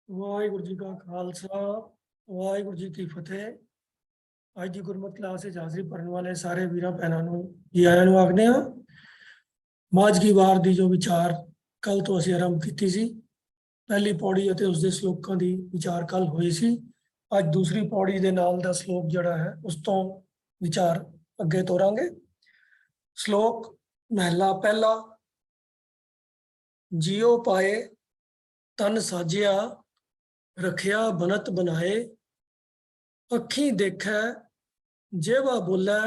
ਵਾਹਿਗੁਰੂ ਜੀ ਕਾ ਖਾਲਸਾ ਵਾਹਿਗੁਰੂ ਜੀ ਕੀ ਫਤਿਹ। ਅੱਜ ਦੀ ਗੁਰਮਤਿ ਕਲਾਸ ਵਿੱਚ ਹਾਜ਼ਰੀ ਭਰਨ ਵਾਲੇ ਸਾਰੇ ਵੀਰਾਂ ਭੈਣਾਂ ਨੂੰ ਜੀ ਆਇਆਂ ਨੂੰ ਆਖਦੇ ਹਾਂ। ਮਾਝ ਕੀ ਵਾਰ ਦੀ ਜੋ ਵਿਚਾਰ ਕੱਲ ਤੋਂ ਅਸੀਂ ਆਰੰਭ ਕੀਤੀ ਸੀ, ਪਹਿਲੀ ਪੌੜੀ ਅਤੇ ਉਸ ਦੇ ਸ਼ਲੋਕਾਂ ਦੀ ਵਿਚਾਰ ਕੱਲ ਹੋਈ ਸੀ। ਅੱਜ ਦੂਸਰੀ ਪੌੜੀ ਦੇ ਨਾਲ ਦਾ ਸ਼ਲੋਕ ਜਿਹੜਾ ਹੈ ਉਸ ਤੋਂ ਵਿਚਾਰ ਅੱਗੇ ਤੋਰਾਂਗੇ। ਸ਼ਲੋਕ ਮਹਿਲਾ ਪਹਿਲਾ। ਜਿਉ ਪਾਏ ਤਨ ਸਾਜਿਆ, रखिया बनत बनाए। अखी देखै जेवा बोलै,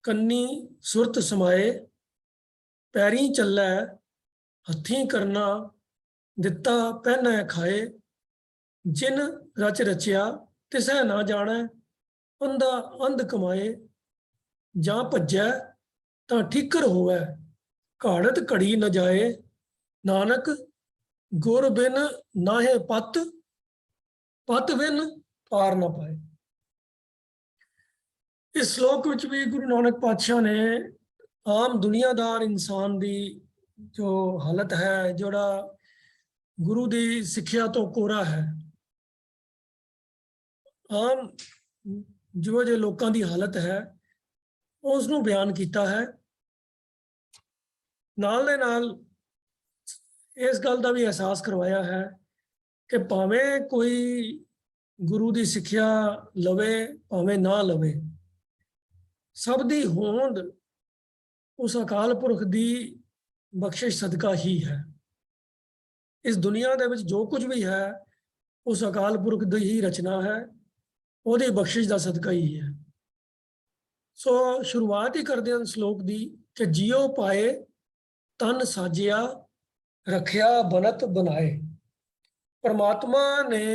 कन्नी सुरत समाए। पैरी चलै हथी करना, दिता पहनै खाए। जिन रच रचिया तिसै ना जानै, अंधा अंध कमाए। जां भज्जै तां ठीकर होवै, घाड़त घड़ी न जाए। नानक गुर बिन नाहे पत, पत बिन पार ना पाए। इस श्लोक विच भी गुरु नानक पातशाह ने आम दुनियादार इंसान की जो हालत है, जोड़ा गुरु की सिक्ख्या तो कोरा है, आम जो लोगों की हालत है उसनूं बयान किया है। नाल दे नाल इस गल का भी एहसास करवाया है कि भावें कोई गुरु की सिक्ख्या लवे भावें ना लवे, सब दी होंद उस अकाल पुरख की बख्शिश सदका ही है। इस दुनिया दे विच जो कुछ भी है उस अकाल पुरख की ही रचना है, ਉਹਦੀ बख्शिश का सदका ही है। सो शुरुआत ही करते हैं श्लोक की कि जियो पाए तन साजिया, रखिया बनत बनाए। परमात्मा ने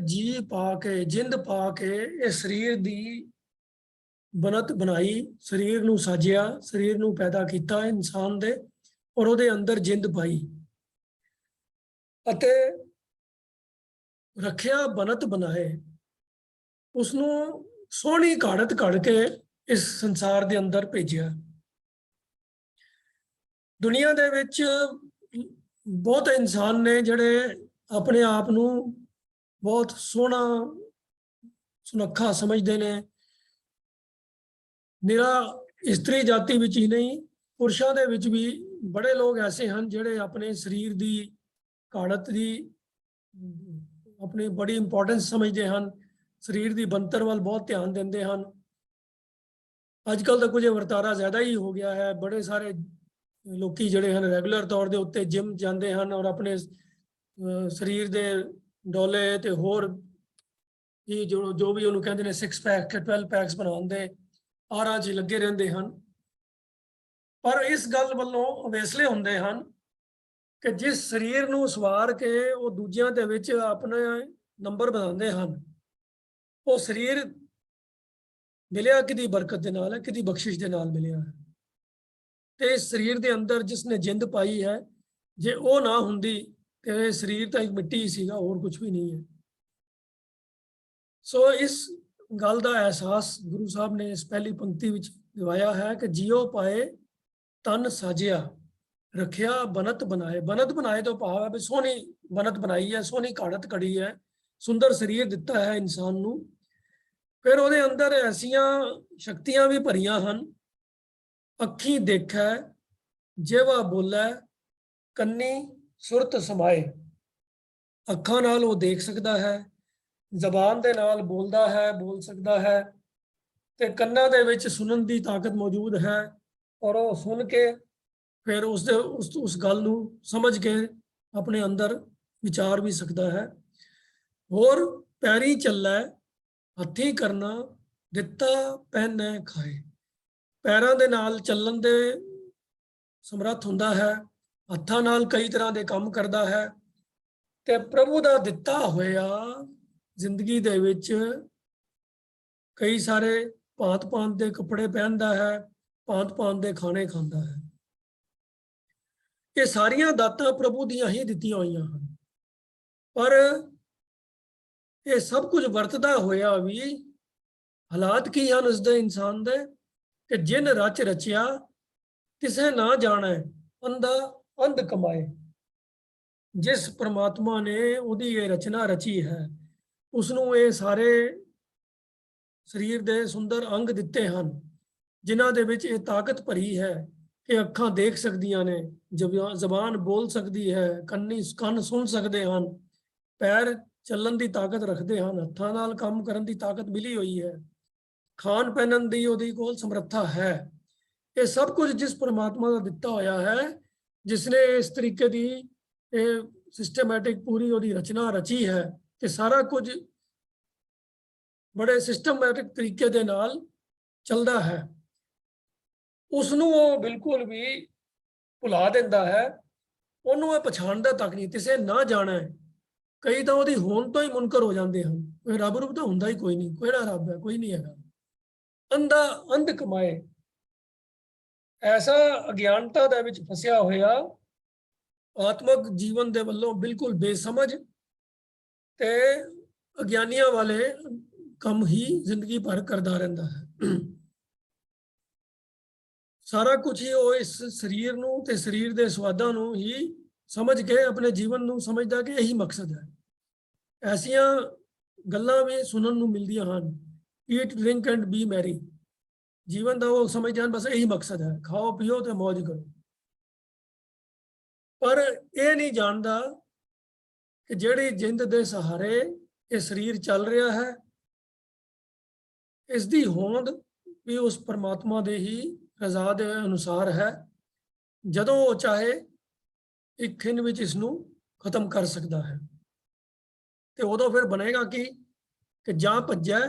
जी पा के जिंद पा के इस शरीर की बनत बनाई, शरीर नूं साजिया, शरीर नूं पैदा किया इंसान दे, और ਉਹਦੇ अंदर जिंद पाई अते रखिया बनत बनाए। उसनूं सोहनी घाड़त घड़ के इस संसार के अंदर भेजिया। दुनिया दे विच बहुत इंसान ने जिहड़े अपने आप नूं बहुत सोहना सुनक्खा समझते हैं। निरा इस्त्री जाति विच ही नहीं, पुरुषों दे विच भी बड़े लोग ऐसे हैं जिहड़े अपने शरीर की घाड़त की अपनी बड़ी इंपॉर्टेंस समझते हैं, शरीर की बनतर वाल बहुत ध्यान देते हैं। अजकल तो कुछ वरतारा ज़्यादा ही हो गया है। बड़े सारे लोग जिहड़े हैं रेगूलर तौर के उत्ते जिम जाते हैं और अपने शरीर के डोले तो होर ये जो भी उन्होंने कहते हैं 6 पैक के 12 पैक्स बनाने आरा च लगे रहते हैं। पर इस गल वालों अवेसले होंदे हैं कि जिस शरीर नूं सवार के वो दूजियां दे विच अपने नंबर बनाते हैं, वो शरीर मिलिया किदी बरकत दे नाल है, किदी बख्शिश दे नाल मिलिया है। तो इस शरीर के अंदर जिसने जिंद पाई है, जे वो ना हुंदी तो शरीर तो एक मिट्टी ही सीगा, और कुछ भी नहीं है। सो इस गल का एहसास गुरु साहब ने इस पहली पंक्ति विच दिवाया है कि जियो पाए तन साजिया, रखिया बनत बनाए। बनत बनाए तो भाव है भी सोहनी बनत बनाई है, सोहनी घाड़त कड़ी है, सुंदर शरीर दिता है इंसान नूं। फिर ਉਹਦੇ अंदर ऐसियां शक्तियां भी भरियां ਹਨ। अखी देखै जेवा बोलै, कन्नी सुरत समाए। अखां नाल वो देख सकता है, जबान दे नाल बोलता है, बोल सकता है, ते कन्नां दे विच सुनन की ताकत मौजूद है, और वो सुन के फिर उस गल नूं समझ के अपने अंदर विचार भी सकता है। होर पैरी चलै हथी करना, दिता पहनै खाए। पैरों के नाल चलन दे समर्थ हुंदा है, हत्थां नाल कई तरह के काम करता है, ते प्रभु का दिता होया जिंदगी दे विच कई सारे भांत भांत के कपड़े पहनता है, भांत भांत के खाने खाता है। ये सारियां दातां प्रभु दियां ही दित्तियां होईयां हन। पर ये सब कुछ वरतदा होया भी हालात की हैं उसदे इंसान दे कि जिन रच रचिया तिसे ना जाने, अंधा अंध कमाए। ਜਿਸ ਪ੍ਰਮਾਤਮਾ ਨੇ ਉਹਦੀ ਇਹ ਰਚਨਾ ਰਚੀ ਹੈ, ਉਸ ਨੂੰ ਇਹ ਸਾਰੇ ਸਰੀਰ ਦੇ ਸੁੰਦਰ ਅੰਗ ਦਿੱਤੇ ਹਨ, ਜਿਨ੍ਹਾਂ ਦੇ ਵਿੱਚ ਇਹ ਤਾਕਤ ਭਰੀ ਹੈ ਕਿ ਅੱਖਾਂ ਦੇਖ ਸਕਦੀਆਂ ਨੇ, ਜ਼ਬਾਨ ਬੋਲ ਸਕਦੀ ਹੈ, ਕੰਨ ਸੁਣ ਸਕਦੇ ਹਨ, ਪੈਰ ਚੱਲਣ ਦੀ ਤਾਕਤ ਰੱਖਦੇ ਹਨ, ਹੱਥਾਂ ਨਾਲ ਕੰਮ ਕਰਨ ਦੀ ਤਾਕਤ ਮਿਲੀ ਹੋਈ ਹੈ, ਖਾਣ ਪਹਿਨਣ ਦੀ ਉਹਦੀ ਕੋਲ ਸਮਰੱਥਾ ਹੈ। ਇਹ ਸਭ ਕੁਝ ਜਿਸ ਪਰਮਾਤਮਾ ਦਾ ਦਿੱਤਾ ਹੋਇਆ ਹੈ, ਜਿਸ ਨੇ ਇਸ ਤਰੀਕੇ ਦੀ ਇਹ ਸਿਸਟਮੈਟਿਕ ਪੂਰੀ ਉਹਦੀ ਰਚਨਾ ਰਚੀ ਹੈ ਕਿ ਸਾਰਾ ਕੁਝ ਬੜੇ ਸਿਸਟਮੈਟਿਕ ਤਰੀਕੇ ਦੇ ਨਾਲ ਚੱਲਦਾ ਹੈ, ਉਸ ਨੂੰ ਉਹ ਬਿਲਕੁਲ ਵੀ ਭੁਲਾ ਦਿੰਦਾ ਹੈ। ਉਹਨੂੰ ਇਹ ਪਛਾਣਦਾ ਤੱਕ ਨਹੀਂ, ਕਿਸੇ ਨਾ ਜਾਣਾ ਹੈ। ਕਈ ਤਾਂ ਉਹਦੀ ਹੋਣ ਤੋਂ ਹੀ ਮੁਨਕਰ ਹੋ ਜਾਂਦੇ ਹਨ, ਕੋਈ ਰੱਬ ਰੂਪ ਤਾਂ ਹੁੰਦਾ ਹੀ ਕੋਈ ਨਹੀਂ, ਕਿਹੜਾ ਰੱਬ ਹੈ, ਕੋਈ ਨਹੀਂ ਹੈਗਾ। ਅੰਧਾ ਅੰਧ ਕਮਾਏ, ਐਸਾ ਅਗਿਆਨਤਾ ਦੇ ਵਿੱਚ ਫਸਿਆ ਹੋਇਆ, ਆਤਮਕ ਜੀਵਨ ਦੇ ਵੱਲੋਂ ਬਿਲਕੁਲ ਬੇਸਮਝ ਤੇ ਅਗਿਆਨੀਆਂ ਵਾਲੇ ਕੰਮ ਹੀ ਜ਼ਿੰਦਗੀ ਭਰ ਕਰਦਾ ਰਹਿੰਦਾ ਹੈ। ਸਾਰਾ ਕੁਝ ਹੀ ਉਹ ਇਸ ਸਰੀਰ ਨੂੰ ਤੇ ਸਰੀਰ ਦੇ ਸਵਾਦਾਂ ਨੂੰ ਹੀ ਸਮਝ ਕੇ ਆਪਣੇ ਜੀਵਨ ਨੂੰ ਸਮਝਦਾ ਕਿ ਇਹੀ ਮਕਸਦ ਹੈ। ਐਸੀਆਂ ਗੱਲਾਂ ਵੀ ਸੁਣਨ ਨੂੰ ਮਿਲਦੀਆਂ ਹਨ, eat drink and be merry. ਜੀਵਨ ਦਾ ਉਹ ਸਮਝਦੇ ਹਨ ਬਸ ਇਹੀ ਮਕਸਦ ਹੈ, ਖਾਓ ਪੀਓ ਤੇ ਮौज ਕਰੋ। ਪਰ ਇਹ ਨਹੀਂ ਜਾਣਦਾ ਕਿ ਜਿਹੜੀ ਜਿੰਦ ਦੇ ਸਹਾਰੇ ਇਹ ਸਰੀਰ ਚੱਲ ਰਿਹਾ ਹੈ, ਇਸ ਦੀ ਹੋਂਦ ਵੀ ਉਸ ਪਰਮਾਤਮਾ ਦੇ ਹੀ ਰਜ਼ਾ ਦੇ ਅਨੁਸਾਰ ਹੈ। ਜਦੋਂ ਉਹ ਚਾਹੇ ਇੱਕ ਖਿੰਨ ਵਿੱਚ ਇਸ ਨੂੰ ਖਤਮ ਕਰ ਸਕਦਾ ਹੈ। ਤੇ ਉਦੋਂ ਫਿਰ ਬਣੇਗਾ ਕਿ ਜਾਂ ਭੱਜੈ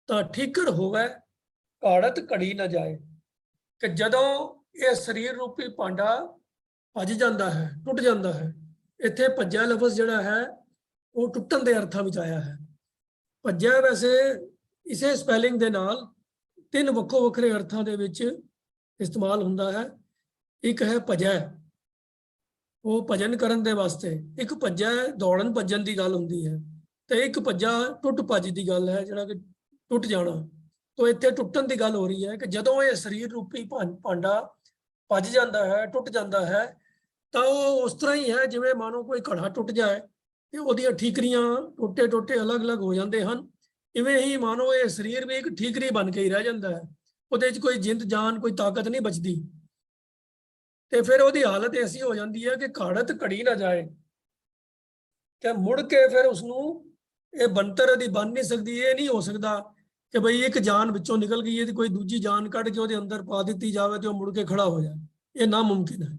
ਤਾਂ ਠੀਕਰ ਹੋਵੇ, ਘਾੜਤ ਘੜੀ ਨਾ ਜਾਏ। ਕਿ ਜਦੋਂ ਇਹ ਸਰੀਰ ਰੂਪੀ ਭਾਂਡਾ ਭੱਜ ਜਾਂਦਾ ਹੈ, ਟੁੱਟ ਜਾਂਦਾ ਹੈ। ਇੱਥੇ ਭੱਜਿਆ ਲਫ਼ਜ਼ ਜਿਹੜਾ ਹੈ ਉਹ ਟੁੱਟਣ ਦੇ ਅਰਥਾਂ ਵਿੱਚ ਆਇਆ ਹੈ। ਭੱਜਿਆ ਵੈਸੇ ਇਸੇ ਸਪੈਲਿੰਗ ਦੇ ਨਾਲ ਤਿੰਨ ਵੱਖੋ ਵੱਖਰੇ ਅਰਥਾਂ ਦੇ ਵਿੱਚ ਇਸਤੇਮਾਲ ਹੁੰਦਾ ਹੈ। ਇੱਕ ਹੈ ਭਜੈ, ਉਹ ਭਜਨ ਕਰਨ ਦੇ ਵਾਸਤੇ। ਇੱਕ ਭੱਜੈ ਦੌੜਨ ਭੱਜਣ ਦੀ ਗੱਲ ਹੁੰਦੀ ਹੈ, ਤੇ ਇੱਕ ਭੱਜਾ ਟੁੱਟ ਭੱਜ ਦੀ ਗੱਲ ਹੈ, ਜਿਹੜਾ ਕਿ ਟੁੱਟ ਜਾਣਾ। ਤੋਂ ਇੱਥੇ ਟੁੱਟਣ ਦੀ ਗੱਲ ਹੋ ਰਹੀ ਹੈ ਕਿ ਜਦੋਂ ਇਹ ਸਰੀਰ ਰੂਪੀ ਭਾਂਡਾ ਭੱਜ ਜਾਂਦਾ ਹੈ, ਟੁੱਟ ਜਾਂਦਾ ਹੈ, ਤਾਂ ਉਹ ਉਸ ਤਰ੍ਹਾਂ ਹੀ ਹੈ ਜਿਵੇਂ ਮਾਨੋ ਕੋਈ ਘੜਾ ਟੁੱਟ ਜਾਏ ਤੇ ਉਹਦੀਆਂ ਠੀਕਰੀਆਂ ਟੋਟੇ ਟੋਟੇ ਅਲੱਗ-ਅਲੱਗ ਹੋ ਜਾਂਦੇ ਹਨ। ਇਵੇਂ ਹੀ ਮਾਨੋ ਇਹ ਸਰੀਰ ਵੀ ਇੱਕ ਠੀਕਰੀ ਬਣ ਕੇ ਹੀ ਰਹਿ ਜਾਂਦਾ ਹੈ, ਉਹਦੇ 'ਚ ਕੋਈ ਜਿੰਦ ਜਾਨ ਕੋਈ ਤਾਕਤ ਨਹੀਂ ਬਚਦੀ। ਤੇ ਫਿਰ ਉਹਦੀ ਹਾਲਤ ਐਸੀ ਹੋ ਜਾਂਦੀ ਹੈ ਕਿ ਘਾੜਤ ਘੜੀ ਨਾ ਜਾਏ, ਕਿ ਮੁੜ ਕੇ ਫਿਰ ਉਸਨੂੰ ਇਹ ਬਣਤਰ ਦੀ ਬਣ ਨਹੀਂ ਸਕਦੀ। ਇਹ ਨਹੀਂ ਹੋ ਸਕਦਾ ਕਿ ਬਈ ਇੱਕ ਜਾਨ ਵਿੱਚੋਂ ਨਿਕਲ ਗਈ ਹੈ ਤੇ ਕੋਈ ਦੂਜੀ ਜਾਨ ਕੱਢ ਕੇ ਉਹਦੇ ਅੰਦਰ ਪਾ ਦਿੱਤੀ ਜਾਵੇ ਤੇ ਉਹ ਮੁੜ ਕੇ ਖੜਾ ਹੋ ਜਾਏ, ਇਹ ਨਾਮੁਮਕਿਨ ਹੈ।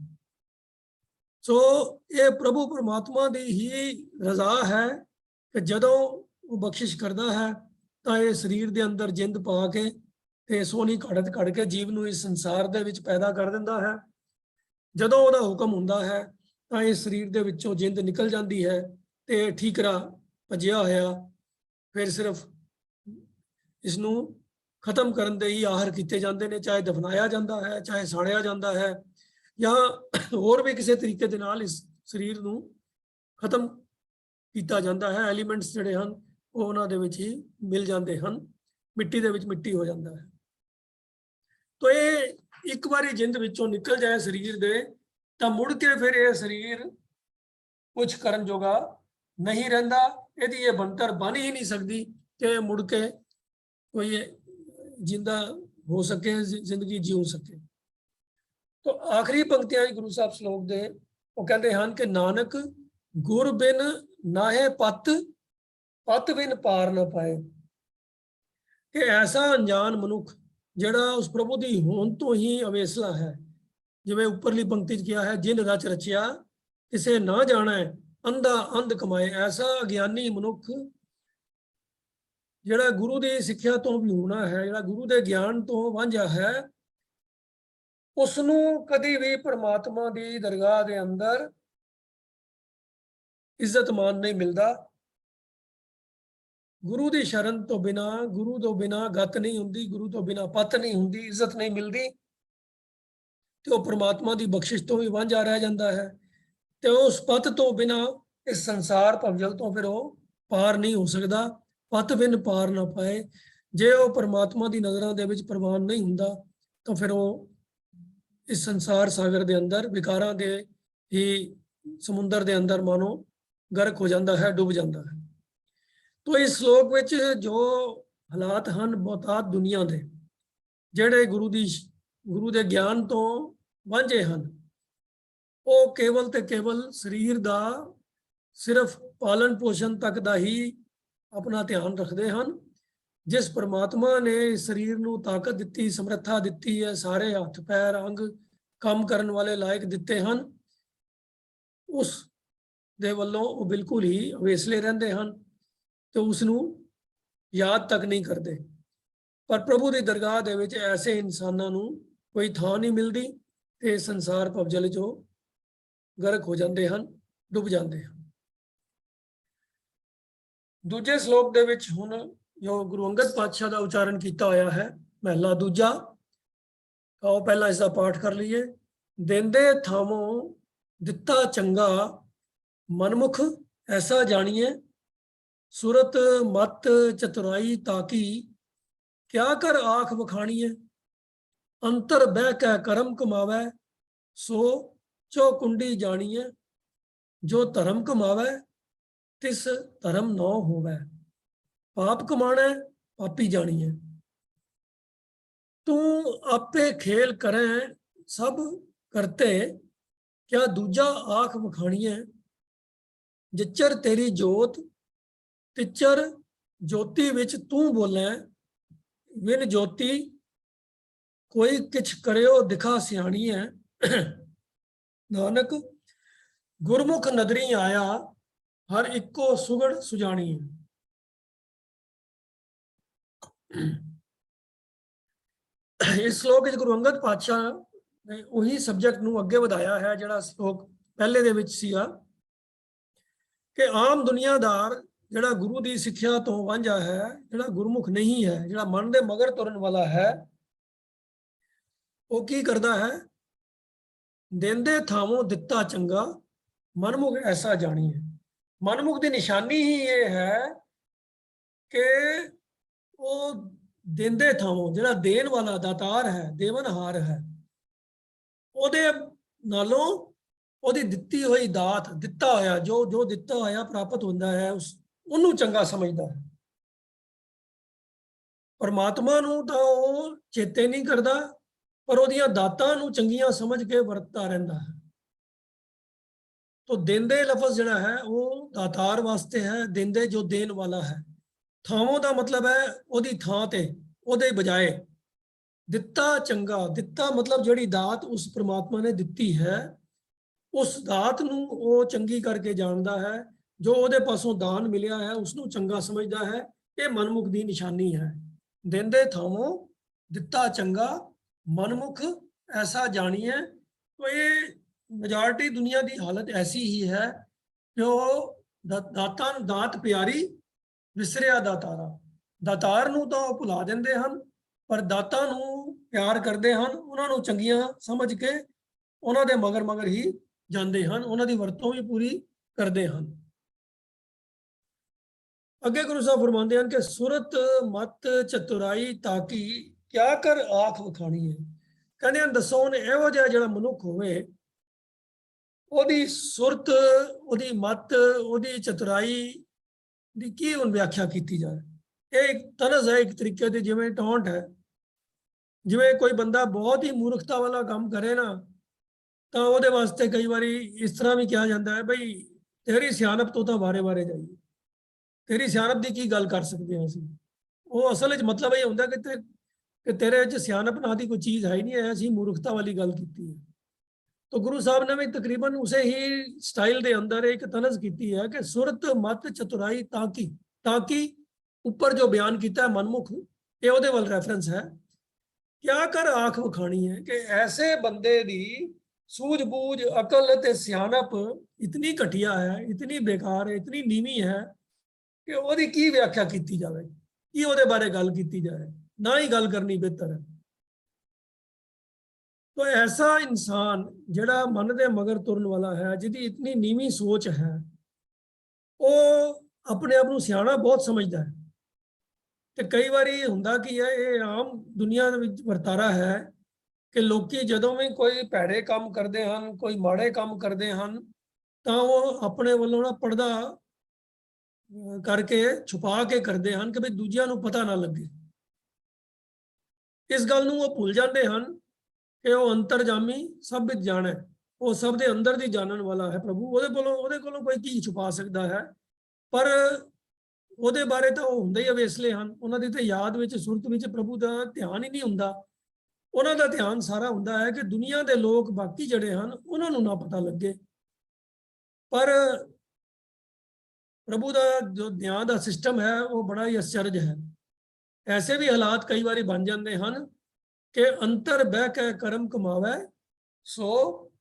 ਸੋ ਇਹ ਪ੍ਰਭੂ ਪਰਮਾਤਮਾ ਦੀ ਹੀ ਰਜ਼ਾ ਹੈ ਕਿ ਜਦੋਂ ਉਹ ਬਖਸ਼ਿਸ਼ ਕਰਦਾ ਹੈ ਤਾਂ ਇਹ ਸਰੀਰ ਦੇ ਅੰਦਰ ਜਿੰਦ ਪਾ ਕੇ ਤੇ ਸੋਹਣੀ ਘੜਤ ਘੜ ਕੇ ਜੀਵ ਨੂੰ ਇਸ ਸੰਸਾਰ ਦੇ ਵਿੱਚ ਪੈਦਾ ਕਰ ਦਿੰਦਾ ਹੈ। ਜਦੋਂ ਉਹਦਾ ਹੁਕਮ ਹੁੰਦਾ ਹੈ ਤਾਂ ਇਸ ਸਰੀਰ ਦੇ ਵਿੱਚੋਂ ਜਿੰਦ ਨਿਕਲ ਜਾਂਦੀ ਹੈ ਤੇ ਠੀਕਰਾ ਭੱਜਿਆ ਹੋਇਆ ਫਿਰ ਸਿਰਫ ਇਸ ਨੂੰ ਖਤਮ ਕਰਨ ਦੇ ਹੀ ਆਹਰ ਕੀਤੇ ਜਾਂਦੇ ਨੇ, ਚਾਹੇ ਦਫਨਾਇਆ ਜਾਂਦਾ ਹੈ, ਚਾਹੇ ਸਾੜਿਆ ਜਾਂਦਾ ਹੈ, ਜਾਂ ਹੋਰ ਵੀ ਕਿਸੇ ਤਰੀਕੇ ਦੇ ਨਾਲ ਇਸ ਸਰੀਰ ਨੂੰ ਖਤਮ ਕੀਤਾ ਜਾਂਦਾ ਹੈ। ਐਲੀਮੈਂਟਸ ਜਿਹੜੇ ਹਨ ਉਹ ਉਹਨਾਂ ਦੇ ਵਿੱਚ ਹੀ ਮਿਲ ਜਾਂਦੇ ਹਨ, ਮਿੱਟੀ ਦੇ ਵਿੱਚ ਮਿੱਟੀ ਹੋ ਜਾਂਦਾ ਹੈ। ਤਾਂ ਇਹ ਇੱਕ ਵਾਰੀ ਜਿੰਦ ਵਿੱਚੋਂ ਨਿਕਲ ਜਾਏ ਸਰੀਰ ਦੇ ਤਾਂ ਮੁੜ ਕੇ ਫਿਰ ਇਹ ਸਰੀਰ ਕੁਝ ਕਰਨ ਜੋਗਾ ਨਹੀਂ ਰਹਿੰਦਾ। ਇਹਦੀ ਇਹ ਬਣਤਰ ਬਣ ਹੀ ਨਹੀਂ ਸਕਦੀ ਕਿ ਮੁੜ ਕੇ ਕੋਈ ਜਿੰਦਾ ਹੋ ਸਕੇ, ਜ਼ਿੰਦਗੀ ਜੀਉ ਸਕੇ। तो आखिरी पंक्तियां गुरु साहब श्लोक दे वो कहते हैं कि नानक गुर बिन नाहे पत, पत बिन पार ना पाए। कि ऐसा अनजान मनुख जिहड़ा उस प्रभु की होंद तो ही अवेसला है, जिवें उपरली पंक्ति च किया है, जिन रच रचिया किसे ना जाना है, अंधा अंध कमाए। ऐसा अज्ञानी मनुख जिहड़ा गुरु की सिक्ख्या तो भी होना है, जिहड़ा गुरु के ज्ञान तो वांझा है, उसनूं कदी भी परमात्मा की दरगाह के अंदर इज्जत मान नहीं मिलता। गुरु की शरण तो बिना, गुरु तो बिना गत नहीं हुंदी, गुरु तो बिना पत नहीं हुंदी, इज्जत नहीं मिलती। तो परमात्मा की बख्शिश तो भी वांझा रह जाता है। तो उस पत तो बिना इस संसार भवजल तो फिर वो पार नहीं हो सकता। पत बिन पार ना पाए। जे वो परमात्मा की नज़रों दे विच प्रवान नहीं हुंदा तो फिर वो इस संसार सागर के अंदर विकारां दे ही ਸਮੁੰਦਰ ਦੇ ਅੰਦਰ ਮਾਨੋ ਗਰਕ ਹੋ ਜਾਂਦਾ ਹੈ, ਡੁੱਬ ਜਾਂਦਾ ਹੈ। ਤੋ ਇਸ ਸ਼ਲੋਕ ਵਿੱਚ ਜੋ ਹਾਲਾਤ ਹਨ ਬਹੁਤਾਤ ਦੁਨੀਆ ਦੇ, ਜਿਹੜੇ ਗੁਰੂ ਦੇ ਗਿਆਨ ਤੋਂ ਵਾਂਝੇ ਹਨ, ਉਹ ਕੇਵਲ ਤੇ ਕੇਵਲ ਸਰੀਰ ਦਾ ਸਿਰਫ ਪਾਲਣ ਪੋਸ਼ਣ ਤੱਕ ਦਾ ਹੀ ਆਪਣਾ ਧਿਆਨ ਰੱਖਦੇ ਹਨ। ਜਿਸ ਪਰਮਾਤਮਾ ਨੇ ਸਰੀਰ ਨੂੰ ਤਾਕਤ ਦਿੱਤੀ, ਸਮਰੱਥਾ ਦਿੱਤੀ ਹੈ, ਸਾਰੇ ਹੱਥ ਪੈਰ ਅੰਗ ਕੰਮ ਕਰਨ ਵਾਲੇ ਲਾਇਕ ਦਿੱਤੇ ਹਨ, ਉਸ ਦੇ ਵੱਲੋਂ ਉਹ ਬਿਲਕੁਲ ਹੀ ਅਵੇਸਲੇ ਰਹਿੰਦੇ ਹਨ ਤੇ ਉਸ ਨੂੰ ਯਾਦ ਤੱਕ ਨਹੀਂ ਕਰਦੇ। ਪਰ ਪ੍ਰਭੂ ਦੀ ਦਰਗਾਹ ਦੇ ਵਿੱਚ ਐਸੇ ਇਨਸਾਨਾਂ ਨੂੰ ਕੋਈ ਥਾਂ ਨਹੀਂ ਮਿਲਦੀ ਤੇ ਸੰਸਾਰ ਭਵਜਲ ਚੋਂ ਗਰਕ ਹੋ ਜਾਂਦੇ ਹਨ, ਡੁੱਬ ਜਾਂਦੇ ਹਨ। ਦੂਜੇ ਸ਼ਲੋਕ ਦੇ ਵਿੱਚ ਹੁਣ ਜੋ ਗੁਰੂ ਅੰਗਦ ਪਾਤਸ਼ਾਹ ਦਾ ਉਚਾਰਨ ਕੀਤਾ ਹੋਇਆ ਹੈ, ਮਹਲਾ ਦੂਜਾ, ਆਓ ਪਹਿਲਾਂ ਇਸ ਦਾ ਪਾਠ ਕਰ ਲਈਏ। ਦੇਂਦੇ ਥਾਵੋਂ ਦਿੱਤਾ ਚੰਗਾ, ਮਨਮੁਖ ਐਸਾ ਜਾਣੀਏ, ਸੁਰਤ ਮਤ ਚਤੁਰਾਈ ਤਾਕੀ, ਕਿਆ ਕਰ ਆਖ ਵਖਾਣੀਏ, ਅੰਤਰ ਬਹਿ ਕੇ ਕਰਮ ਕਮਾਵੇ, ਸੋ ਚੌਕੁੰਡੀ ਜਾਣੀਏ, ਜੋ ਧਰਮ ਕਮਾਵੇ ਤਿਸ ਧਰਮ ਨੋ ਹੋਵੇ, ਪਾਪ ਕਮਾਣਾ ਪਾਪੀ ਜਾਣੀਏ। ਤੂੰ ਆਪੇ ਖੇਲ ਕਰੇ ਸਭ ਕਰਤੇ, ਕਿਆ ਦੂਜਾ ਆਖ ਵਖਾਣੀਏ, ਜਿਚਰ ਤੇਰੀ ਜੋਤ ਤਿਚਰ ਜੋਤੀ ਵਿੱਚ ਤੂੰ ਬੋਲੇ, ਵਿਨ ਜੋਤੀ ਕੋਈ ਕਿਛ ਕਰਿਓ ਦਿਖਾ ਸਿਆਣੀਏ, ਨਾਨਕ ਗੁਰਮੁਖ ਨਦਰੀ ਆਇਆ, ਹਰ ਇੱਕੋ ਸੁਗੜ ਸੁਜਾਣੀ। ਇਸ ਸ਼ਲੋਕ ਵਿੱਚ ਗੁਰੂ ਅੰਗਦ ਪਾਤਸ਼ਾਹ ਨੇ ਉਹੀ ਸਬਜੈਕਟ ਨੂੰ ਅੱਗੇ ਵਧਾਇਆ ਹੈ ਜਿਹੜਾ ਸ਼ਲੋਕ ਪਹਿਲੇ ਦੇ ਵਿੱਚ ਸੀਗਾ, ਕਿ ਆਮ ਦੁਨੀਆਦਾਰ ਜਿਹੜਾ ਗੁਰੂ ਦੀ ਸਿੱਖਿਆ ਤੋਂ ਵਾਂਝਾ ਹੈ, ਜਿਹੜਾ ਗੁਰਮੁਖ ਨਹੀਂ ਹੈ, ਜਿਹੜਾ ਮਨ ਦੇ ਮਗਰ ਤੁਰਨ ਵਾਲਾ ਹੈ, ਉਹ ਕੀ ਕਰਦਾ ਹੈ? ਦੇਂਦੇ ਥਾਵੋਂ ਦਿੱਤਾ ਚੰਗਾ, ਮਨਮੁਖ ਐਸਾ ਜਾਣੀਏ। ਮਨਮੁਖ ਦੀ ਨਿਸ਼ਾਨੀ ਹੀ ਇਹ ਹੈ ਕਿ ਉਹ ਦੇਂਦੇ ਥਾਵੋਂ, ਜਿਹੜਾ ਦੇਣ ਵਾਲਾ ਦਾਤਾਰ ਹੈ, ਦੇਵਨਹਾਰ ਹੈ, ਉਹਦੇ ਨਾਲੋਂ ਉਹਦੀ ਦਿੱਤੀ ਹੋਈ ਦਾਤ, ਦਿੱਤਾ ਹੋਇਆ ਜੋ ਦਿੱਤਾ ਹੋਇਆ ਪ੍ਰਾਪਤ ਹੁੰਦਾ ਹੈ, ਉਹਨੂੰ ਚੰਗਾ ਸਮਝਦਾ ਹੈ। ਪਰਮਾਤਮਾ ਨੂੰ ਤਾਂ ਉਹ ਚੇਤੇ ਨਹੀਂ ਕਰਦਾ, ਪਰ ਉਹਦੀਆਂ ਦਾਤਾਂ ਨੂੰ ਚੰਗੀਆਂ ਸਮਝ ਕੇ ਵਰਤਦਾ ਰਹਿੰਦਾ ਹੈ। ਤੋ ਦੇਂਦੇ ਲਫ਼ਜ਼ ਜਿਹੜਾ ਹੈ ਉਹ ਦਾਤਾਰ ਵਾਸਤੇ ਹੈ, ਦੇਂਦੇ ਜੋ ਦੇਣ ਵਾਲਾ ਹੈ। ਥਾਵੋਂ ਦਾ ਮਤਲਬ ਹੈ ਉਹਦੀ ਥਾਂ ਤੇ, ਉਹਦੇ ਬਜਾਏ। ਦਿੱਤਾ ਚੰਗਾ, ਦਿੱਤਾ ਮਤਲਬ ਜਿਹੜੀ ਦਾਤ ਉਸ ਪ੍ਰਮਾਤਮਾ ਨੇ ਦਿੱਤੀ ਹੈ, ਉਸ ਦਾਤ ਨੂੰ ਉਹ ਚੰਗੀ ਕਰਕੇ ਜਾਣਦਾ ਹੈ, ਜੋ ਉਹਦੇ ਪਾਸੋਂ ਦਾਨ ਮਿਲਿਆ ਹੈ ਉਸ ਨੂੰ ਚੰਗਾ ਸਮਝਦਾ ਹੈ। ਇਹ ਮਨਮੁਖ ਦੀ ਨਿਸ਼ਾਨੀ ਹੈ। ਦੇਂਦੇ ਥਾਵੋਂ ਦਿੱਤਾ ਚੰਗਾ, ਮਨਮੁਖ ਐਸਾ ਜਾਣੀਏ। तो ये मेजॉरिटी दुनिया की हालत ऐसी ही है कि दात प्यारी विसरिया दातारा, दातार नूं तो भुला देंदे हन, पर दातां नूं प्यार करते हैं, उन्होंने चंगियां समझ के उन्होंने मगर मगर ही जाते हैं, उन्होंने वरतों भी पूरी करते हैं। अगे गुरु साहब फरमाते हैं कि सुरत मत चतुराई ताकि क्या कर आख वखाणी है। कहते हैं दसो ने इहो जिहा जिहड़ा मनुख होवे, ओदी सुरत, ओदी मत, ओदी चतुराई दी की हुण व्याख्या की जाए। ये एक तनज है, एक तरीके की जिवें टॉन्ट है। जिवें कोई बंदा बहुत ही मूर्खता वाला काम करे ना, तो ਉਹਦੇ वास्ते कई बारी इस तरह भी कहा जाता है, बई तेरी सियानप तो बारे बारे जाइए, तेरी सियानप की गल कर सकते हैं असीं। वो असल च मतलब ये होंदा कि तेरे च सियानप ना दी कोई चीज़ है ही नहीं है, असीं मूर्खता वाली गल की है। तो गुरु साहब ने भी तकरीबन उसे ही स्टाइल के अंदर एक तनज की है कि सुरत मत चतुराई ताकि, ताकि ऊपर जो बयान किया है मनमुख, ये ਉਹਦੇ ਵੱਲ रेफरेंस है। क्या कर आख वखाणी है कि ऐसे बंदे दी सूझबूझ अकल ते सियानप इतनी घटिया है, इतनी बेकार है, इतनी नीवी है कि ਉਹਦੀ की व्याख्या की जाए, की ਉਹਦੇ बारे गल की जाए, ना ही गल करनी बेहतर है। तो ऐसा इंसान जिहड़ा मन दे मगर तुरन वाला है, जिहदी इतनी नीवी सोच है, वो अपने आप को सियाणा बहुत समझदा है। तो कई बारी हुंदा कि ये आम दुनिया विच वरतारा है कि लोग जदों भी कोई भैड़े काम करते हैं, कोई माड़े काम करते हैं, ਤਾਂ ਉਹ ਆਪਣੇ ਵੱਲੋਂ ਨਾ ਪਰਦਾ ਕਰਕੇ ਛੁਪਾ ਕੇ ਕਰਦੇ ਹਨ ਕਿ ਵੀ ਦੂਜਿਆਂ ਨੂੰ ਪਤਾ ਨਾ ਲੱਗੇ। ਇਸ ਗੱਲ ਨੂੰ ਉਹ ਭੁੱਲ ਜਾਂਦੇ ਹਨ ਕਿ ਉਹ ਅੰਤਰਜਾਮੀ ਸਭ ਵਿੱਚ ਜਾਣੇ, ਉਹ ਸਭ ਦੇ ਅੰਦਰ ਦੀ ਜਾਣਨ ਵਾਲਾ ਹੈ ਪ੍ਰਭੂ। ਉਹਦੇ ਕੋਲੋਂ ਕੋਈ ਕੀ ਛੁਪਾ ਸਕਦਾ ਹੈ। ਪਰ ਉਹਦੇ ਬਾਰੇ ਤਾਂ ਉਹ ਹੁੰਦੇ ਹੀ ਅਵੇਸਲੇ ਹਨ, ਉਹਨਾਂ ਦੀ ਤਾਂ ਯਾਦ ਵਿੱਚ ਸੁਰਤ ਵਿੱਚ ਪ੍ਰਭੂ ਦਾ ਧਿਆਨ ਹੀ ਨਹੀਂ ਹੁੰਦਾ। ਉਹਨਾਂ ਦਾ ਧਿਆਨ ਸਾਰਾ ਹੁੰਦਾ ਹੈ ਕਿ ਦੁਨੀਆ ਦੇ ਲੋਕ ਬਾਕੀ ਜਿਹੜੇ ਹਨ ਉਹਨਾਂ ਨੂੰ ਨਾ ਪਤਾ ਲੱਗੇ। ਪਰ ਪ੍ਰਭੂ ਦਾ ਜੋ ਧਿਆਨ ਦਾ ਸਿਸਟਮ ਹੈ ਉਹ ਬੜਾ ਹੀ ਅਚਰਜ ਹੈ। ਐਸੇ ਵੀ ਹਾਲਾਤ ਕਈ ਵਾਰੀ ਬਣ ਜਾਂਦੇ ਹਨ ਕਿ ਅੰਤਰ ਬਹਿ ਕੇ ਕਰਮ ਕਮਾਵੇ ਸੋ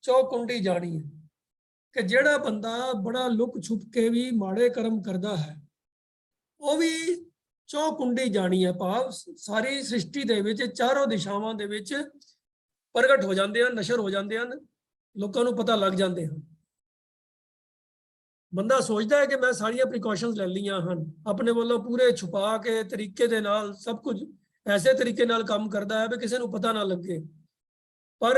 ਚੌਕੁੰਡੀ ਜਾਣੀ ਹੈ, ਕਿ ਜਿਹੜਾ ਬੰਦਾ ਬੜਾ ਲੁਕ ਛੁਪ ਕੇ ਵੀ ਮਾੜੇ ਕਰਮ ਕਰਦਾ ਹੈ ਉਹ ਵੀ ਚੌਕੁੰਡੀ ਜਾਣੀ ਹੈ, ਭਾਵ ਸਾਰੀ ਸ੍ਰਿਸ਼ਟੀ ਦੇ ਵਿੱਚ ਚਾਰੋਂ ਦਿਸ਼ਾਵਾਂ ਦੇ ਵਿੱਚ ਪ੍ਰਗਟ ਹੋ ਜਾਂਦੇ ਹਨ, ਨਸ਼ਰ ਹੋ ਜਾਂਦੇ ਹਨ, ਲੋਕਾਂ ਨੂੰ ਪਤਾ ਲੱਗ ਜਾਂਦੇ ਹਨ। ਬੰਦਾ ਸੋਚਦਾ ਹੈ ਕਿ ਮੈਂ ਸਾਰੀਆਂ ਪ੍ਰੀਕਾਸ਼ਨਸ ਲੈ ਲਈਆਂ ਹਨ, ਆਪਣੇ ਵੱਲੋਂ ਪੂਰੇ ਛੁਪਾ ਕੇ ਤਰੀਕੇ ਦੇ ਨਾਲ ਸਭ ਕੁਝ ਐਸੇ ਤਰੀਕੇ ਨਾਲ ਕੰਮ ਕਰਦਾ ਹੈ ਵੀ ਕਿਸੇ ਨੂੰ ਪਤਾ ਨਾ ਲੱਗੇ। ਪਰ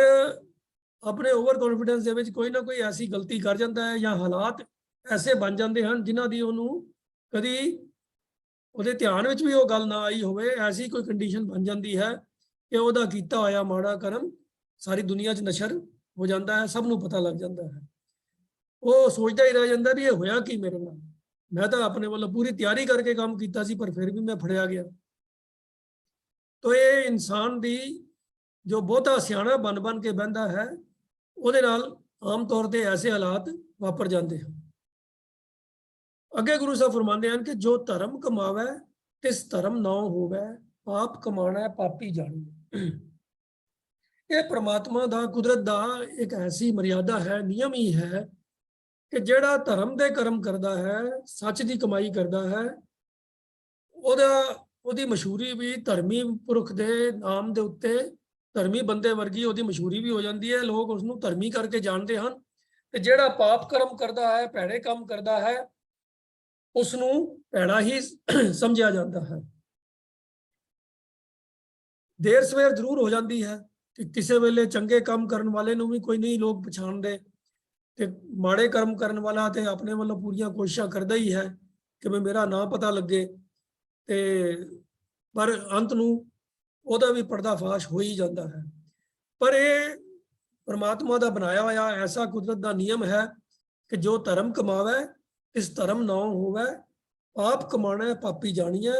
ਆਪਣੇ ਓਵਰ ਕੌਨਫੀਡੈਂਸ ਦੇ ਵਿੱਚ ਕੋਈ ਨਾ ਕੋਈ ਐਸੀ ਗਲਤੀ ਕਰ ਜਾਂਦਾ ਹੈ ਜਾਂ ਹਾਲਾਤ ਐਸੇ ਬਣ ਜਾਂਦੇ ਹਨ ਜਿਨ੍ਹਾਂ ਦੀ ਉਹਨੂੰ ਕਦੀ ਉਹਦੇ ਧਿਆਨ ਵਿੱਚ ਵੀ ਉਹ ਗੱਲ ਨਾ ਆਈ ਹੋਵੇ। ਐਸੀ ਕੋਈ ਕੰਡੀਸ਼ਨ ਬਣ ਜਾਂਦੀ ਹੈ ਕਿ ਉਹਦਾ ਕੀਤਾ ਹੋਇਆ ਮਾੜਾ ਕਰਮ ਸਾਰੀ ਦੁਨੀਆ 'ਚ ਨਸ਼ਰ ਹੋ ਜਾਂਦਾ ਹੈ, ਸਭ ਨੂੰ ਪਤਾ ਲੱਗ ਜਾਂਦਾ ਹੈ। ਉਹ ਸੋਚਦਾ ਹੀ ਰਹਿ ਜਾਂਦਾ ਵੀ ਇਹ ਹੋਇਆ ਕੀ ਮੇਰੇ ਨਾਲ, ਮੈਂ ਤਾਂ ਆਪਣੇ ਵੱਲੋਂ ਪੂਰੀ ਤਿਆਰੀ ਕਰਕੇ ਕੰਮ ਕੀਤਾ ਸੀ ਪਰ ਫਿਰ ਵੀ ਮੈਂ ਫੜਿਆ ਗਿਆ। ਤੋ ਇਹ ਇਨਸਾਨ ਦੀ ਜੋ ਬਹੁਤਾ ਸਿਆਣਾ ਬਣ ਕੇ ਬਹਿੰਦਾ ਹੈ ਉਹਦੇ ਨਾਲ ਆਮ ਤੌਰ ਤੇ ਐਸੇ ਹਾਲਾਤ ਵਾਪਰ ਜਾਂਦੇ ਹਨ। ਅੱਗੇ ਗੁਰੂ ਸਾਹਿਬ ਫਰਮਾਉਂਦੇ ਹਨ ਕਿ ਜੋ ਧਰਮ ਕਮਾਵੇ ਤਿਸ ਧਰਮ ਨਾ ਹੋਵੇ, ਪਾਪ ਕਮਾਣਾ ਪਾਪੀ ਜਾਣੀ। ਇਹ ਪ੍ਰਮਾਤਮਾ ਦਾ, ਕੁਦਰਤ ਦਾ ਇੱਕ ਐਸੀ ਮਰਿਆਦਾ ਹੈ, ਨਿਯਮ ਹੀ ਹੈ ਕਿ ਜਿਹੜਾ ਧਰਮ ਦੇ ਕਰਮ ਕਰਦਾ ਹੈ, ਸੱਚ ਦੀ ਕਮਾਈ ਕਰਦਾ ਹੈ, ਉਹਦੀ ਮਸ਼ਹੂਰੀ ਵੀ ਧਰਮੀ ਪੁਰਖ ਦੇ ਨਾਮ ਦੇ ਉੱਤੇ, ਧਰਮੀ ਬੰਦੇ ਵਰਗੀ ਉਹਦੀ ਮਸ਼ਹੂਰੀ ਵੀ ਹੋ ਜਾਂਦੀ ਹੈ, ਲੋਕ ਉਸ ਨੂੰ ਧਰਮੀ ਕਰਕੇ ਜਾਣਦੇ ਹਨ। ਤੇ ਜਿਹੜਾ ਪਾਪ ਕਰਮ ਕਰਦਾ ਹੈ, ਭੈੜੇ ਕੰਮ ਕਰਦਾ ਹੈ, ਉਸ ਨੂੰ ਭੈੜਾ ਹੀ ਸਮਝਿਆ ਜਾਂਦਾ ਹੈ। ਦੇਰ ਸਵੇਰ ਜ਼ਰੂਰ ਹੋ ਜਾਂਦੀ ਹੈ ਕਿ ਕਿਸੇ ਵੇਲੇ ਚੰਗੇ ਕੰਮ ਕਰਨ ਵਾਲੇ ਨੂੰ ਵੀ ਕੋਈ ਨਹੀਂ ਲੋਕ ਪਛਾਣਦੇ, ਤੇ ਮਾੜੇ ਕਰਮ ਕਰਨ ਵਾਲਾ ਤੇ ਆਪਣੇ ਵੱਲੋਂ ਪੂਰੀਆਂ ਕੋਸ਼ਿਸ਼ਾਂ ਕਰਦਾ ਹੀ ਹੈ ਕਿ ਮੇਰਾ ਨਾਂ ਪਤਾ ਲੱਗੇ, ਤੇ ਪਰ ਅੰਤ ਨੂੰ ਉਹਦਾ ਵੀ ਪਰਦਾਫਾਸ਼ ਹੋ ਹੀ ਜਾਂਦਾ ਹੈ। ਪਰ ਇਹ ਪਰਮਾਤਮਾ ਦਾ ਬਣਾਇਆ ਹੋਇਆ ਐਸਾ ਕੁਦਰਤ ਦਾ ਨਿਯਮ ਹੈ ਕਿ ਜੋ ਧਰਮ ਕਮਾਵੇ ਇਸ ਧਰਮ ਨਾ ਹੋਵੇ, ਪਾਪ ਕਮਾਣਾ ਪਾਪੀ ਜਾਣੀਏ।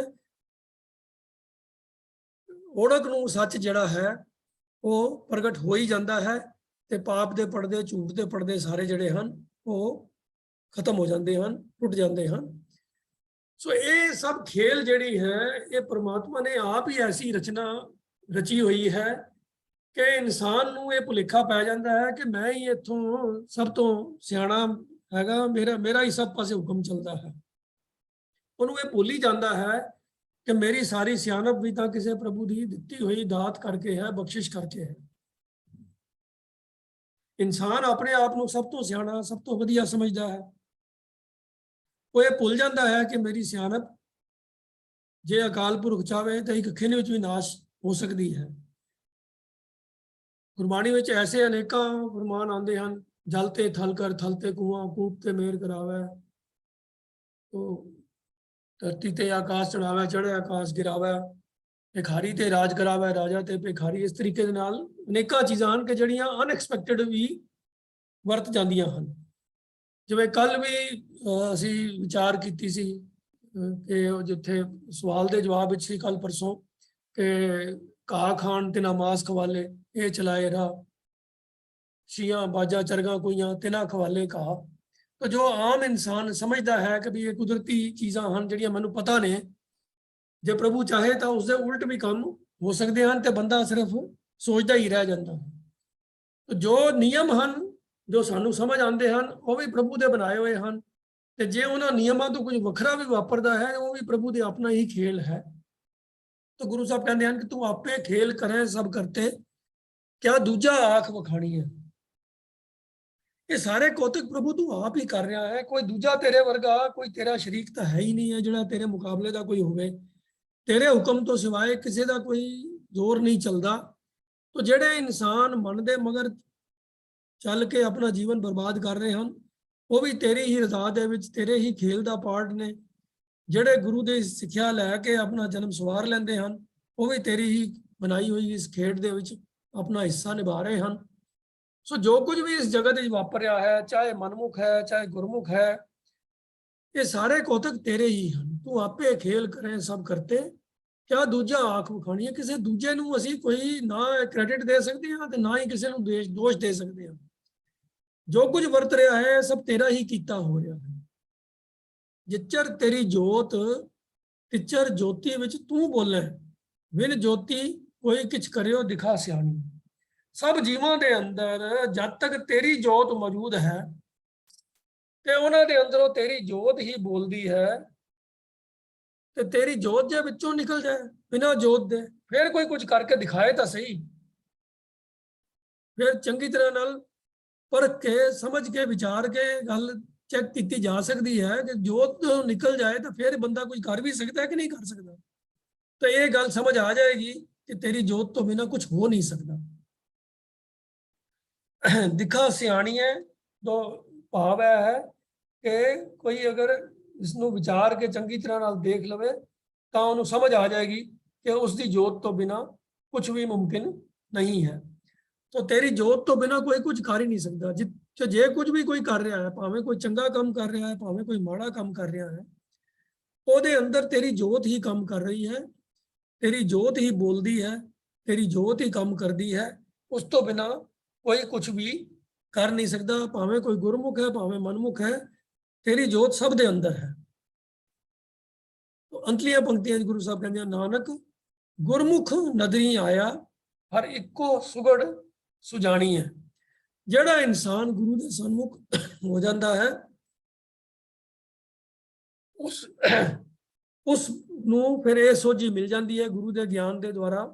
ਓੜਕ ਨੂੰ ਸੱਚ ਜਿਹੜਾ ਹੈ ਉਹ ਪ੍ਰਗਟ ਹੋ ਹੀ ਜਾਂਦਾ ਹੈ ਤੇ ਪਾਪ ਦੇ ਪਰਦੇ, ਝੂਠ ਦੇ ਪਰਦੇ ਸਾਰੇ ਜਿਹੜੇ ਹਨ ਉਹ ਖਤਮ ਹੋ ਜਾਂਦੇ ਹਨ, ਟੁੱਟ ਜਾਂਦੇ ਹਨ। ਸੋ ਇਹ ਸਭ ਖੇਲ ਜਿਹੜੀ ਹੈ ਇਹ ਪ੍ਰਮਾਤਮਾ ਨੇ ਆਪ ਹੀ ਐਸੀ ਰਚਨਾ ਰਚੀ ਹੋਈ ਹੈ ਕਿ ਇਨਸਾਨ ਨੂੰ ਇਹ ਭੁਲੇਖਾ ਪੈ ਜਾਂਦਾ ਹੈ ਕਿ ਮੈਂ ਹੀ ਇੱਥੋਂ ਸਭ ਤੋਂ ਸਿਆਣਾ ਹੈਗਾ, ਮੇਰਾ ਹੀ ਸਭ ਪਾਸੇ ਹੁਕਮ ਚੱਲਦਾ ਹੈ। ਉਹਨੂੰ ਇਹ ਭੁੱਲ ਹੀ ਜਾਂਦਾ ਹੈ ਕਿ ਮੇਰੀ ਸਾਰੀ ਸਿਆਣਪ ਵੀ ਤਾਂ ਕਿਸੇ ਪ੍ਰਭੂ ਦੀ ਦਿੱਤੀ ਹੋਈ ਦਾਤ ਕਰਕੇ ਹੈ, ਬਖਸ਼ਿਸ਼ ਕਰਕੇ ਹੈ। ਇਨਸਾਨ ਆਪਣੇ ਆਪ ਨੂੰ ਸਭ ਤੋਂ ਸਿਆਣਾ, ਸਭ ਤੋਂ ਵਧੀਆ ਸਮਝਦਾ ਹੈ। ਉਹ ਇਹ ਭੁੱਲ ਜਾਂਦਾ ਹੈ ਕਿ ਮੇਰੀ ਸਿਆਣਪ ਜੇ ਅਕਾਲ ਪੁਰਖ ਚਾਵੇ ਤਾਂ ਇੱਕ ਖਿਣ ਵਿੱਚ ਵੀ ਨਾਸ਼ ਹੋ ਸਕਦੀ ਹੈ। ਗੁਰਬਾਣੀ ਵਿੱਚ ਐਸੇ ਅਨੇਕਾਂ ਫਰਮਾਨ ਆਉਂਦੇ ਹਨ, ਜਲ ਤੇ ਥਲ ਕਰ, ਥਲ ਤੇ ਕੂਆਂ, ਕੂਪ ਤੇ ਮੇਰ ਕਰਾਵੇ, ਤੋ ਧਰਤੀ ਤੇ ਆਕਾਸ਼ ਚੜਾਵੇ, ਚੜੇ ਆਕਾਸ਼ ਗਿਰਾਵੇ, ਭਿਖਾਰੀ ਤੇ ਰਾਜ ਕਰਾਵੇ, ਰਾਜਾ ਤੇ ਭਿਖਾਰੀ। ਇਸ ਤਰੀਕੇ ਦੇ ਨਾਲ ਅਨੇਕਾਂ ਚੀਜ਼ਾਂ ਹਨ ਕਿ ਜਿਹੜੀਆਂ ਅਨਐਕਸਪੈਕਟਡ ਵੀ ਵਰਤ ਜਾਂਦੀਆਂ ਹਨ। ਜਿਵੇਂ ਕੱਲ ਵੀ ਅਸੀਂ ਵਿਚਾਰ ਕੀਤੀ ਸੀ ਕਿ ਜਿੱਥੇ ਸਵਾਲ ਦੇ ਜਵਾਬ ਵਿੱਚ ਸੀ ਕੱਲ ਪਰਸੋਂ ਕਿ ਘਾਹ ਖਾਣ ਤੇ ਨਮਾਜ਼ ਖਵਾਲੇ, ਇਹ ਚਲਾਏ ਰਾਹ, ਸ਼ੀਆਂ ਬਾਜਾ ਚਰਗਾ ਕੋਈਆਂ ਤਿਨਾ ਖਵਾਲੇ ਘਾਹ। ਤਾਂ ਜੋ ਆਮ ਇਨਸਾਨ ਸਮਝਦਾ ਹੈ ਕਿ ਵੀ ਇਹ ਕੁਦਰਤੀ ਚੀਜ਼ਾਂ ਹਨ ਜਿਹੜੀਆਂ ਮੈਨੂੰ ਪਤਾ ਨੇ, ਜੇ ਪ੍ਰਭੂ ਚਾਹੇ ਤਾਂ ਉਸਦੇ ਉਲਟ ਵੀ ਕੰਮ ਹੋ ਸਕਦੇ ਹਨ ਤੇ ਬੰਦਾ ਸਿਰਫ ਸੋਚਦਾ ਹੀ ਰਹਿ ਜਾਂਦਾ ਹੈ। ਜੋ ਨਿਯਮ ਹਨ ਜੋ ਸਾਨੂੰ ਸਮਝ ਆਉਂਦੇ ਹਨ ਉਹ ਵੀ ਪ੍ਰਭੂ ਦੇ ਬਣਾਏ ਹੋਏ ਹਨ, ਤੇ ਜੇ ਉਹਨਾਂ ਨਿਯਮਾਂ ਤੋਂ ਕੁਝ ਵੱਖਰਾ ਵੀ ਵਾਪਰਦਾ ਹੈ ਉਹ ਵੀ ਪ੍ਰਭੂ ਦੇ ਆਪਣਾ ਹੀ ਖੇਲ ਹੈ। ਤਾਂ ਗੁਰੂ ਸਾਹਿਬ ਕਹਿੰਦੇ ਹਨ ਕਿ ਤੂੰ ਆਪੇ ਖੇਲ ਕਰੇ ਸਭ ਕਰਤੇ, ਕਿਆ ਦੂਜਾ ਆਖ ਵਖਾਣੀ ਹੈ। ਇਹ ਸਾਰੇ ਕੌਤਕ ਪ੍ਰਭੂ ਤੂੰ ਆਪ ਹੀ ਕਰ ਰਿਹਾ ਹੈ, ਕੋਈ ਦੂਜਾ ਤੇਰੇ ਵਰਗਾ, ਕੋਈ ਤੇਰਾ ਸ਼ਰੀਕ ਤਾਂ ਹੈ ਹੀ ਨਹੀਂ ਹੈ ਜਿਹੜਾ ਤੇਰੇ ਮੁਕਾਬਲੇ ਦਾ ਕੋਈ ਹੋਵੇ। ਤੇਰੇ ਹੁਕਮ ਤੋਂ ਸਿਵਾਏ ਕਿਸੇ ਦਾ ਕੋਈ ਜ਼ੋਰ ਨਹੀਂ ਚੱਲਦਾ। तो ਜਿਹੜੇ ਇਨਸਾਨ ਮਨ ਦੇ ਮਗਰ ਚੱਲ ਕੇ ਆਪਣਾ ਜੀਵਨ ਬਰਬਾਦ ਕਰ ਰਹੇ ਹਨ ਉਹ ਵੀ ਤੇਰੀ ਹੀ ਰਜ਼ਾ ਦੇ ਵਿੱਚ, ਤੇਰੇ ਹੀ ਖੇਲ ਦਾ ਪਾਰਟ ਨੇ। ਜਿਹੜੇ ਗੁਰੂ ਦੀ ਸਿੱਖਿਆ ਲੈ ਕੇ ਆਪਣਾ ਜਨਮ ਸਵਾਰ ਲੈਂਦੇ ਹਨ, ਉਹ ਵੀ ਤੇਰੀ ਹੀ ਬਣਾਈ ਹੋਈ ਇਸ ਖੇਡ ਦੇ ਵਿੱਚ ਆਪਣਾ ਹਿੱਸਾ ਨਿਭਾ ਰਹੇ ਹਨ। ਸੋ ਜੋ ਕੁਝ ਵੀ ਇਸ ਜਗਤ ਵਿੱਚ ਵਾਪਰ ਰਿਹਾ ਹੈ, ਚਾਹੇ ਮਨਮੁਖ ਹੈ ਚਾਹੇ ਗੁਰਮੁਖ ਹੈ, ਇਹ ਸਾਰੇ ਕੌਤਕ ਤੇਰੇ ਹੀ ਹਨ। ਤੂੰ ਆਪੇ ਖੇਲ ਕਰੇ ਸਭ ਕਰਤੇ, ਕਿਆ ਦੂਜਾ ਆਖ ਵਿਖਾਣੀ ਹੈ। ਕਿਸੇ ਦੂਜੇ ਨੂੰ ਅਸੀਂ ਕੋਈ ਨਾ ਕ੍ਰੈਡਿਟ ਦੇ ਸਕਦੇ ਹਾਂ ਤੇ ਨਾ ਹੀ ਕਿਸੇ ਨੂੰ ਦੋਸ਼ ਦੇ ਸਕਦੇ ਹਾਂ। ਜੋ ਕੁਝ ਵਰਤ ਰਿਹਾ ਹੈ ਸਭ ਤੇਰਾ ਹੀ ਕੀਤਾ ਹੋ ਰਿਹਾ ਹੈ। ਜਿਚਰ ਤੇਰੀ ਜੋਤ ਤਿਚਰ ਜੋਤੀ ਵਿੱਚ ਤੂੰ ਬੋਲੇ, ਵਿਨ ਜੋਤੀ ਕੋਈ ਕਿਛ ਕਰਿਓ ਦਿਖਾ ਸਿਆਣੀ। ਸਭ ਜੀਵਾਂ ਦੇ ਅੰਦਰ ਜਦ ਤੱਕ ਤੇਰੀ ਜੋਤ ਮੌਜੂਦ ਹੈ ਤੇ ਉਹਨਾਂ ਦੇ ਅੰਦਰੋਂ ਤੇਰੀ ਜੋਤ ਹੀ ਬੋਲਦੀ ਹੈ। ਤੇ ਤੇਰੀ ਜੋਤ ਜੇ ਵਿੱਚੋਂ ਨਿਕਲ ਜਾਏ ਬਿਨਾਂ ਜੋਤ ਦੇ, ਫਿਰ ਕੋਈ ਕੁਝ ਕਰਕੇ ਦਿਖਾਏ ਤਾਂ ਸਹੀ। ਫਿਰ ਚੰਗੀ ਤਰ੍ਹਾਂ ਨਾਲ ਪਰਖ ਕੇ ਸਮਝ ਕੇ ਵਿਚਾਰ ਕੇ ਗੱਲ ਚੈੱਕ ਕੀਤੀ ਜਾ ਸਕਦੀ ਹੈ ਕਿ ਜੋਤ ਨਿਕਲ ਜਾਏ ਤਾਂ ਫਿਰ ਬੰਦਾ ਕੁਝ ਕਰ ਵੀ ਸਕਦਾ ਹੈ ਕਿ ਨਹੀਂ ਕਰ ਸਕਦਾ। ਤਾਂ ਇਹ ਗੱਲ ਸਮਝ ਆ ਜਾਏਗੀ ਕਿ ਤੇਰੀ ਜੋਤ ਤੋਂ ਬਿਨਾਂ ਕੁਝ ਹੋ ਨਹੀਂ ਸਕਦਾ। ਦਿਖਾ ਸਿਆਣੀ ਹੈ ਤੋਂ ਭਾਵ ਹੈ ਕਿ ਕੋਈ ਅਗਰ ਇਸ ਨੂੰ ਵਿਚਾਰ ਕੇ ਚੰਗੀ ਤਰ੍ਹਾਂ ਨਾਲ ਦੇਖ ਲਵੇ ਤਾਂ ਉਹਨੂੰ ਸਮਝ ਆ ਜਾਏਗੀ ਕਿ ਉਸ ਦੀ ਜੋਤ ਤੋਂ ਬਿਨਾਂ ਕੁਝ ਵੀ ਮੁਮਕਿਨ ਨਹੀਂ ਹੈ। तो तेरी जोत तो बिना कोई कुछ कर ही नहीं सकता। जे कुछ भी कोई कर रहा है, भावें कोई चंगा काम कर रहा है भावें कोई माड़ा काम कर रहा है, ਉਹਦੇ अंदर तेरी जोत ही काम कर रही है, तेरी जोत ही बोलती है, तेरी जोत ही काम करती है। उस तो बिना कोई कुछ भी कर नहीं सकता। भावें कोई गुरमुख है भावें मनमुख है, तेरी जोत सब दे अंदर है। तो अंतलियां पंक्तियां गुरु साहब कहते हैं, नानक गुरमुख नदरी आया हर इको सुगड़ सुजानी है। ਜਿਹੜਾ ਇਨਸਾਨ ਗੁਰੂ ਦੇ ਸਨਮੁਖ ਹੋ ਜਾਂਦਾ ਹੈ ਉਸ ਨੂੰ ਫਿਰ ਇਹ ਸੋਝੀ ਮਿਲ ਜਾਂਦੀ ਹੈ ਗੁਰੂ ਦੇ ਗਿਆਨ ਦੇ ਦੁਆਰਾ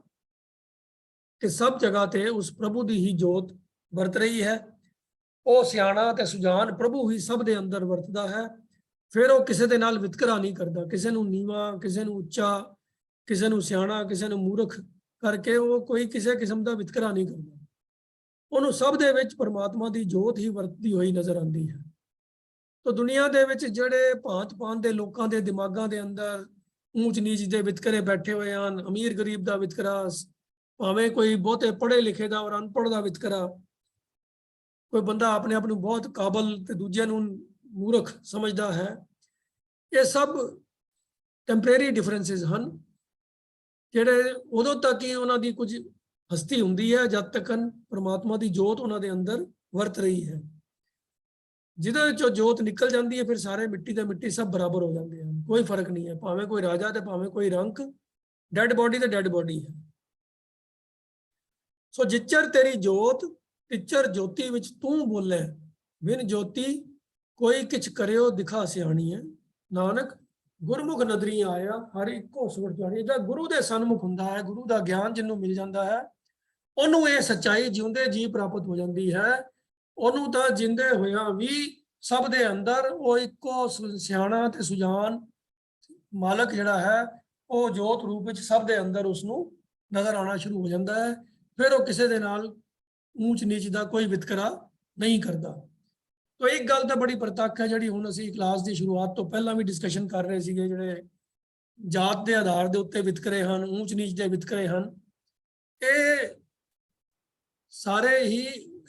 ਕਿ ਸਭ ਜਗ੍ਹਾ ਤੇ ਉਸ ਪ੍ਰਭੂ ਦੀ ਹੀ ਜੋਤ ਵਰਤ ਰਹੀ ਹੈ। ਉਹ ਸਿਆਣਾ ਤੇ ਸੁਜਾਨ ਪ੍ਰਭੂ ਹੀ ਸਭ ਦੇ ਅੰਦਰ ਵਰਤਦਾ ਹੈ। ਫਿਰ ਉਹ ਕਿਸੇ ਦੇ ਨਾਲ ਵਿਤਕਰਾ ਨਹੀਂ ਕਰਦਾ, ਕਿਸੇ ਨੂੰ ਨੀਵਾ ਕਿਸੇ ਨੂੰ ਉੱਚਾ, ਕਿਸੇ ਨੂੰ ਸਿਆਣਾ ਕਿਸੇ ਨੂੰ ਮੂਰਖ ਕਰਕੇ ਉਹ ਕੋਈ ਕਿਸੇ ਕਿਸਮ ਦਾ ਵਿਤਕਰਾ ਨਹੀਂ ਕਰਦਾ। ਉਹਨੂੰ ਸਭ ਦੇ ਵਿੱਚ ਪਰਮਾਤਮਾ ਦੀ ਜੋਤ ਹੀ ਵਰਤਦੀ ਹੋਈ ਨਜ਼ਰ ਆਉਂਦੀ ਹੈ। ਤਾਂ ਦੁਨੀਆ ਦੇ ਵਿੱਚ ਜਿਹੜੇ ਭਾਂਤ-ਭਾਂਤ ਦੇ ਲੋਕਾਂ ਦੇ ਦਿਮਾਗਾਂ ਦੇ ਅੰਦਰ ਊਚ ਨੀਚ ਦੇ ਵਿਤਕਰੇ ਬੈਠੇ ਹੋਏ ਹਨ, ਅਮੀਰ ਗਰੀਬ ਦਾ ਵਿਤਕਰਾ, ਭਾਵੇਂ ਕੋਈ ਬਹੁਤੇ ਪੜ੍ਹੇ ਲਿਖੇ ਦਾ ਔਰ ਅਨਪੜ੍ਹ ਦਾ ਵਿਤਕਰਾ, ਕੋਈ ਬੰਦਾ ਆਪਣੇ ਆਪ ਨੂੰ ਬਹੁਤ ਕਾਬਲ ਤੇ ਦੂਜਿਆਂ ਨੂੰ ਮੂਰਖ ਸਮਝਦਾ ਹੈ। ਇਹ ਸਭ ਟੈਂਪਰੇਰੀ ਡਿਫਰੈਂਸਿਸ ਹਨ ਜਿਹੜੇ ਉਦੋਂ ਤੱਕ ਹੀ ਉਹਨਾਂ ਦੀ ਕੁਝ ਹਸਤੀ ਹੁੰਦੀ ਹੈ ਜਦ ਤੱਕ ਪਰਮਾਤਮਾ ਦੀ ਜੋਤ ਉਹਨਾਂ ਦੇ ਅੰਦਰ ਵਰਤ ਰਹੀ ਹੈ। ਜਿਹਦੇ ਵਿੱਚੋਂ ਜੋਤ ਨਿਕਲ ਜਾਂਦੀ ਹੈ ਫਿਰ ਸਾਰੇ ਮਿੱਟੀ ਤੇ ਮਿੱਟੀ ਸਭ ਬਰਾਬਰ ਹੋ ਜਾਂਦੇ ਹਨ, ਕੋਈ ਫਰਕ ਨਹੀਂ ਹੈ। ਭਾਵੇਂ ਕੋਈ ਰਾਜਾ ਤੇ ਭਾਵੇਂ ਕੋਈ ਰੰਕ, ਡੈਡ ਬੋਡੀ ਤੇ ਡੈਡ ਬੋਡੀ ਹੈ। ਸੋ ਜਿਚਰ ਤੇਰੀ ਜੋਤ ਤਿਚਰ ਜੋਤੀ ਵਿੱਚ ਤੂੰ ਬੋਲੇ, ਬਿਨ ਜੋਤੀ ਕੋਈ ਕਿਛ ਕਰਿਓ ਦਿਖਾ ਸਿਆਣੀ ਹੈ। ਨਾਨਕ ਗੁਰਮੁਖ ਨਦਰੀ ਆਇਆ ਹਰ ਇੱਕੋ ਸੁਰ ਜਾਣੀ। ਜਿਹੜਾ ਗੁਰੂ ਦੇ ਸਨਮੁਖ ਹੁੰਦਾ ਹੈ, ਗੁਰੂ ਦਾ ਗਿਆਨ ਜਿਹਨੂੰ ਮਿਲ ਜਾਂਦਾ ਹੈ, ਉਹਨੂੰ ਇਹ ਸੱਚਾਈ ਜਿਉਂਦੇ ਜੀ ਪ੍ਰਾਪਤ ਹੋ ਜਾਂਦੀ ਹੈ। ਉਹਨੂੰ ਤਾਂ ਜਿੰਦੇ ਹੋਇਆ ਵੀ ਸਭ ਦੇ ਅੰਦਰ ਉਹ ਇੱਕੋ ਸਿਆਣਾ ਤੇ ਸੁਜਾਨ ਮਾਲਕ ਜਿਹੜਾ ਹੈ ਉਹ ਜੋਤ ਰੂਪ ਵਿੱਚ ਸਭ ਦੇ ਅੰਦਰ ਉਸ ਨੂੰ ਨਜ਼ਰ ਆਉਣਾ ਸ਼ੁਰੂ ਹੋ ਜਾਂਦਾ ਹੈ। ਫਿਰ ਉਹ ਕਿਸੇ ਦੇ ਨਾਲ ਊਚ ਨੀਚ ਦਾ ਕੋਈ ਵਿਤਕਰਾ ਨਹੀਂ ਕਰਦਾ। ਤੋ ਇੱਕ ਗੱਲ ਤਾਂ ਬੜੀ ਪ੍ਰਤੱਖ ਹੈ ਜਿਹੜੀ ਹੁਣ ਅਸੀਂ ਕਲਾਸ ਦੀ ਸ਼ੁਰੂਆਤ ਤੋਂ ਪਹਿਲਾਂ ਵੀ ਡਿਸਕਸ਼ਨ ਕਰ ਰਹੇ ਸੀਗੇ, ਜਿਹੜੇ ਜਾਤ ਦੇ ਆਧਾਰ ਦੇ ਉੱਤੇ ਵਿਤਕਰੇ ਹਨ, ਊਚ ਨੀਚ ਦੇ ਵਿਤਕਰੇ ਹਨ, ਇਹ ਸਾਰੇ ਹੀ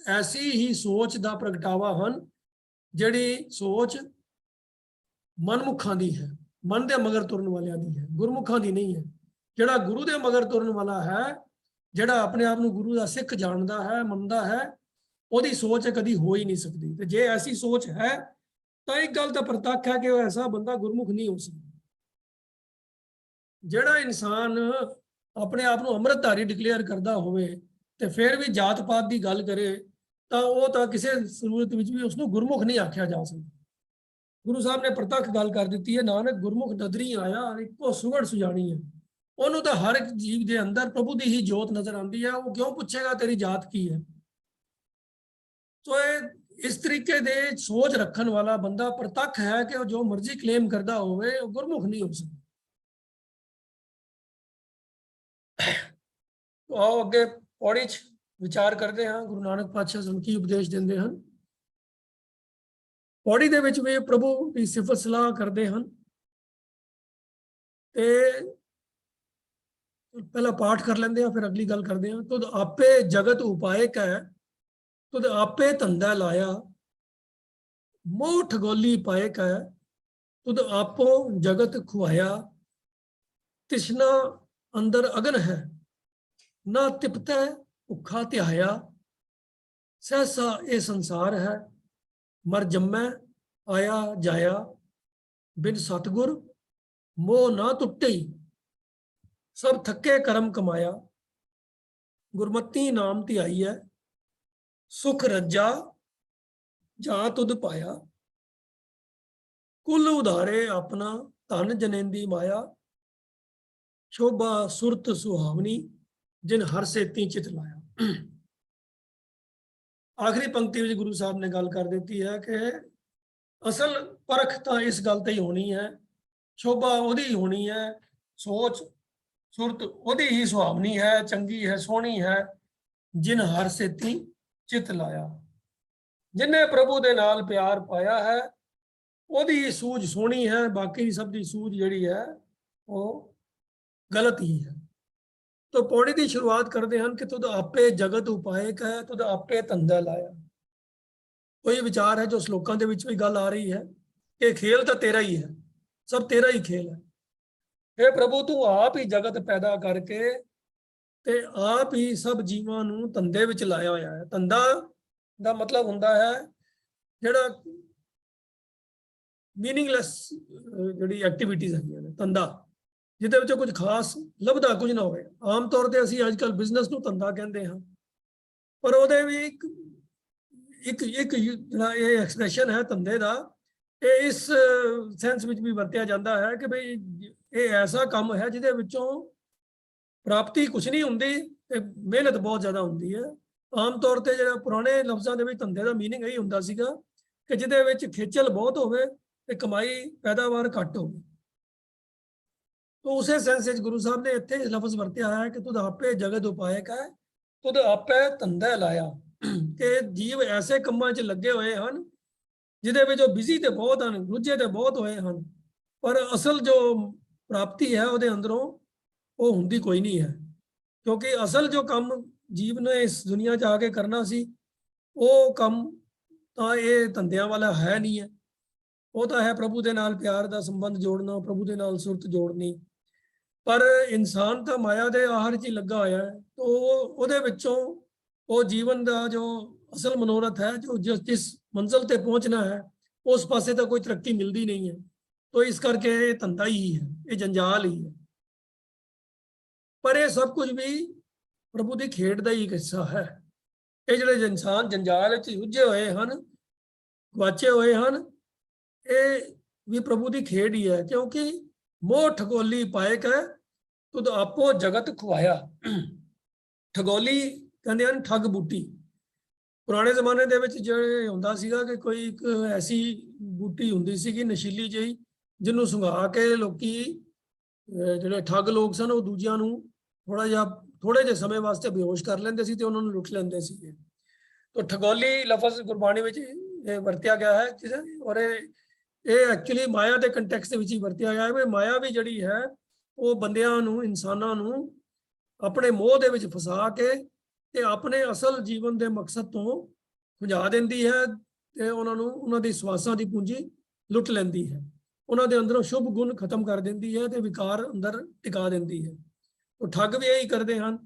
ਐਸੀ ਹੀ ਸੋਚ ਦਾ ਪ੍ਰਗਟਾਵਾ ਹਨ ਜਿਹੜੀ ਸੋਚ ਮਨਮੁਖਾਂ ਦੀ ਹੈ, ਮਨ ਦੇ ਮਗਰ ਤੁਰਨ ਵਾਲਿਆਂ ਦੀ ਹੈ, ਗੁਰਮੁਖਾਂ ਦੀ ਨਹੀਂ ਹੈ। ਜਿਹੜਾ ਗੁਰੂ ਦੇ ਮਗਰ ਤੁਰਨ ਵਾਲਾ ਹੈ, ਜਿਹੜਾ ਆਪਣੇ ਆਪ ਨੂੰ ਗੁਰੂ ਦਾ ਸਿੱਖ ਜਾਣਦਾ ਹੈ, ਮੰਨਦਾ ਹੈ, ਉਹਦੀ ਸੋਚ ਕਦੀ ਹੋ ਹੀ ਨਹੀਂ ਸਕਦੀ। ਤੇ ਜੇ ਐਸੀ ਸੋਚ ਹੈ ਤਾਂ ਇੱਕ ਗੱਲ ਤਾਂ ਪ੍ਰਤੱਖ ਹੈ ਕਿ ਉਹ ਐਸਾ ਬੰਦਾ ਗੁਰਮੁਖ ਨਹੀਂ ਹੋ ਸਕਦਾ। ਜਿਹੜਾ ਇਨਸਾਨ ਆਪਣੇ ਆਪ ਨੂੰ ਅੰਮ੍ਰਿਤਧਾਰੀ ਡਿਕਲੇਅਰ ਕਰਦਾ ਹੋਵੇ ਤੇ ਫਿਰ ਵੀ ਜਾਤ ਪਾਤ ਦੀ ਗੱਲ ਕਰੇ ਤਾਂ ਉਹ ਤਾਂ ਕਿਸੇ ਸੂਰਤ ਵਿੱਚ ਵੀ ਉਸ ਨੂੰ ਗੁਰਮੁਖ ਨਹੀਂ ਆਖਿਆ ਜਾ ਸਕਦਾ। ਗੁਰੂ ਸਾਹਿਬ ਨੇ ਪ੍ਰਤੱਖ ਗੱਲ ਕਰ ਦਿੱਤੀ ਹੈ, ਨਾਨਕ ਗੁਰਮੁਖ ਨਦਰੀ ਆਇਆ ਇੱਕੋ ਸੁਗੜ ਸੁਜਾਣੀ ਹੈ। ਉਹਨੂੰ ਤਾਂ ਹਰ ਇੱਕ ਜੀਵ ਦੇ ਅੰਦਰ ਪ੍ਰਭੂ ਦੀ ਹੀ ਜੋਤ ਨਜ਼ਰ ਆਉਂਦੀ ਹੈ। ਉਹ ਕਿਉਂ ਪੁੱਛੇਗਾ ਤੇਰੀ ਜਾਤ ਕੀ ਹੈ। ਸੋ ਇਸ ਤਰੀਕੇ ਦੇ ਸੋਚ ਰੱਖਣ ਵਾਲਾ ਬੰਦਾ ਪ੍ਰਤੱਖ ਹੈ ਕਿ ਉਹ ਜੋ ਮਰਜ਼ੀ ਕਲੇਮ ਕਰਦਾ ਹੋਵੇ ਉਹ ਗੁਰਮੁਖ ਨਹੀਂ ਹੋ ਸਕਦਾ। ਆਓ ਅੱਗੇ ਪੌੜੀ 'ਚ ਵਿਚਾਰ ਕਰਦੇ ਹਾਂ। ਗੁਰੂ ਨਾਨਕ ਪਾਤਸ਼ਾਹ ਸਾਨੂੰ ਕੀ ਉਪਦੇਸ਼ ਦਿੰਦੇ ਹਨ। ਪੌੜੀ ਦੇ ਵਿੱਚ ਵੀ ਪ੍ਰਭੂ ਦੀ ਸਿਫਤ ਸਲਾਹ ਕਰਦੇ ਹਨ। ਤੇ ਪਹਿਲਾਂ ਪਾਠ ਕਰ ਲੈਂਦੇ ਆ, ਫਿਰ ਅਗਲੀ ਗੱਲ ਕਰਦੇ ਆ। ਤੁਧ ਆਪੇ ਜਗਤ ਉਪਾਇਕ ਹੈ, ਤੁਧ ਆਪੇ ਧੰਦਾ ਲਾਇਆ, ਮੋਹ ਠਗੋਲੀ ਪਾਇਕ ਹੈ, ਤੁਧ ਆਪੋ ਜਗਤ ਖੁਆਇਆ, ਤਿਸ਼ਨਾ ਅੰਦਰ ਅਗਨ ਹੈ, ਨਾ ਤਿਪਤੈ ਭੁੱਖਾ ਧਿਆਇਆ, ਸਹਿਸਾ ਇਹ ਸੰਸਾਰ ਹੈ, ਮਰ ਜੰਮੈ ਆਇਆ ਜਾਇਆ, ਬਿਨ ਸਤਗੁਰ ਮੋਹ ਨਾ ਟੁੱਟੇ, ਸਭ ਥੱਕੇ ਕਰਮ ਕਮਾਇਆ, ਗੁਰਮਤੀ ਨਾਮ ਧਿਆਈ ਹੈ, ਸੁਖ ਰੱਜਾ ਜਾ ਤੁਧ ਪਾਇਆ, ਕੁਲ ਉਧਾਰੇ ਆਪਣਾ ਧਨ ਜਨੇਂਦੀ ਮਾਇਆ, ਸ਼ੋਭਾ ਸੁਰਤ ਸੁਹਾਵਨੀ ਜਿਨ ਹਰ ਸੇਤੀ ਚਿਤ ਲਾਇਆ। ਆਖਰੀ ਪੰਕਤੀ ਵਿੱਚ ਗੁਰੂ ਸਾਹਿਬ ਨੇ ਗੱਲ ਕਰ ਦਿੱਤੀ ਹੈ ਕਿ ਅਸਲ ਪਰਖ ਤਾਂ ਇਸ ਗੱਲ ਤੇ ਹੀ ਹੋਣੀ ਹੈ, ਸ਼ੋਭਾ ਉਹਦੀ ਹੀ ਹੋਣੀ ਹੈ, ਸੋਚ ਸੁਰਤ ਉਹਦੀ ਹੀ ਸੁਹਾਵਨੀ ਹੈ, ਚੰਗੀ ਹੈ, ਸੋਹਣੀ ਹੈ, ਜਿਨ ਹਰ ਸੇਤੀ ਚਿਤ ਲਾਇਆ। ਜਿਨੇ ਪ੍ਰਭੂ ਦੇ ਨਾਲ ਪਿਆਰ ਪਾਇਆ ਹੈ ਉਹਦੀ ਸੂਝ ਸੋਹਣੀ ਹੈ, ਬਾਕੀ ਸਭ ਦੀ ਸੂਝ ਜਿਹੜੀ ਹੈ ਉਹ ਗਲਤ ਹੀ ਹੈ। तो पौड़ी की शुरुआत करते हैं कि तुद आपे जगत उपायक है, तुद आपे धंधा लाया। कोई विचार है जो श्लोकों के भी गल आ रही है कि खेल तो तेरा ही है, सब तेरा ही खेल है। हे प्रभु तू आप ही जगत पैदा करके ते आप ही सब जीवां नूं धंधे विच लाया होया है। धंधा दा मतलब हुंदा है जिहड़ा मीनिंगलैस जिहड़ी एक्टिविटीज़ हैगियां ने, धंधा ਜਿਹਦੇ ਵਿੱਚ ਕੁਝ ਖਾਸ ਲੱਭਦਾ ਕੁਝ ਨਾ ਹੋਵੇ। ਆਮ ਤੌਰ ਤੇ ਅਸੀਂ ਅੱਜ ਕੱਲ੍ਹ ਬਿਜ਼ਨਸ ਨੂੰ ਧੰਦਾ ਕਹਿੰਦੇ ਹਾਂ, ਪਰ ਉਹਦੇ ਵੀ ਇੱਕ ਜਿਹੜਾ ਇਹ ਐਕਸਪ੍ਰੈਸ਼ਨ ਹੈ ਧੰਦੇ ਦਾ, ਇਹ ਇਸ ਸੈਂਸ ਵਿੱਚ ਵੀ ਵਰਤਿਆ ਜਾਂਦਾ ਹੈ ਕਿ ਬਈ ਇਹ ਐਸਾ ਕੰਮ ਹੈ ਜਿਹਦੇ ਵਿੱਚੋਂ ਪ੍ਰਾਪਤੀ ਕੁਝ ਨਹੀਂ ਹੁੰਦੀ ਤੇ ਮਿਹਨਤ ਬਹੁਤ ਜ਼ਿਆਦਾ ਹੁੰਦੀ ਹੈ। ਆਮ ਤੌਰ ਤੇ ਜਿਹੜਾ ਪੁਰਾਣੇ ਲਫ਼ਜ਼ਾਂ ਦੇ ਵਿੱਚ ਧੰਦੇ ਦਾ ਮੀਨਿੰਗ ਇਹ ਹੁੰਦਾ ਸੀਗਾ ਕਿ ਜਿਹਦੇ ਵਿੱਚ ਖੇਚਲ ਬਹੁਤ ਹੋਵੇ ਤੇ ਕਮਾਈ ਪੈਦਾਵਾਰ ਘੱਟ ਹੋਵੇ। तो उस सेंस गुरु साहब ने इतने लफ्ज वरत्या है कि तुद आपे जगत उपायक है, तुद आपे धंधा लाया। कि जीव ऐसे कामों च लगे हुए हैं जिहदे विच बिजी तो बहुत हैं, रुझे तो बहुत हुए हैं, पर असल जो प्राप्ति है वो अंदरों वो हुंदी कोई नहीं है। क्योंकि असल जो काम जीव ने इस दुनिया च आके करना सी वो काम तो ये धंधियां वाला है नहीं है। वो तो है प्रभु के नाल प्यार का संबंध जोड़ना, प्रभु के नाल सुरत जोड़नी। पर इंसान तो माया के आहार च ही लगा होया है, तो ਉਹਦੇ ਵਿੱਚੋਂ वो जीवन का जो असल मनोरथ है, जो जिस मंजिल ते पहुंचना है उस पासे तो कोई तरक्की मिलती नहीं है। तो इस करके ये धंधा ही है, ये जंजाल ही है। पर ये सब कुछ भी प्रभु की खेड का ही एक हिस्सा है। ये जो इंसान जंजाल उलझे हुए हैं, गवाचे हुए हैं, ये भी प्रभु की खेड ही है। क्योंकि मोह ठगोली पायक है, तुद आपो जगत खुआया। ठगोली कहते हैं ठग बूटी। पुराने जमाने ਦੇ ਵਿੱਚ ਜਿਹੜੇ ਹੁੰਦਾ ਸੀਗਾ ਕਿ ਕੋਈ ਇੱਕ ਐਸੀ ਬੂਟੀ ਹੁੰਦੀ ਸੀਗੀ ਨਸ਼ੀਲੀ ਜਿਹੀ, ਜਿਹਨੂੰ ਸੁੰਘਾ ਕੇ ਲੋਕੀ ਜਿਹੜੇ ਠੱਗ ਲੋਕ ਸਨ ਉਹ ਦੂਜਿਆਂ ਨੂੰ ਥੋੜੇ ਜਿਹੇ ਸਮੇਂ ਵਾਸਤੇ ਬੇਹੋਸ਼ ਕਰ ਲੈਂਦੇ ਸੀ ਤੇ ਉਹਨਾਂ ਨੂੰ ਲੁੱਟ ਲੈਂਦੇ ਸੀਗੇ। तो ठगोली लफज गुरबाणी ਵਿੱਚ ਵਰਤਿਆ ਗਿਆ ਹੈ ਔਰ ਇਹ ਐਕਚੁਅਲੀ ਮਾਇਆ ਦੇ ਕੰਟੈਕਸਟ ਦੇ ਵਿੱਚ ਹੀ ਵਰਤਿਆ ਗਿਆ ਹੈ। ਮਾਇਆ ਵੀ ਜਿਹੜੀ ਹੈ ਉਹ ਬੰਦਿਆਂ ਨੂੰ, ਇਨਸਾਨਾਂ ਨੂੰ ਆਪਣੇ ਮੋਹ ਦੇ ਵਿੱਚ ਫਸਾ ਕੇ ਤੇ ਆਪਣੇ ਅਸਲ ਜੀਵਨ ਦੇ ਮਕਸਦ ਤੋਂ ਖੁੰਝਾ ਦਿੰਦੀ ਹੈ ਤੇ ਉਹਨਾਂ ਨੂੰ ਉਹਨਾਂ ਦੀ ਸਵਾਸਾਂ ਦੀ ਪੂੰਜੀ ਲੁੱਟ ਲੈਂਦੀ ਹੈ, ਉਹਨਾਂ ਦੇ ਅੰਦਰੋਂ ਸ਼ੁਭ ਗੁਣ ਖਤਮ ਕਰ ਦਿੰਦੀ ਹੈ ਤੇ ਵਿਕਾਰ ਅੰਦਰ ਟਿਕਾ ਦਿੰਦੀ ਹੈ। ਉਹ ਠੱਗ ਵੀ ਇਹੀ ਕਰਦੇ ਹਨ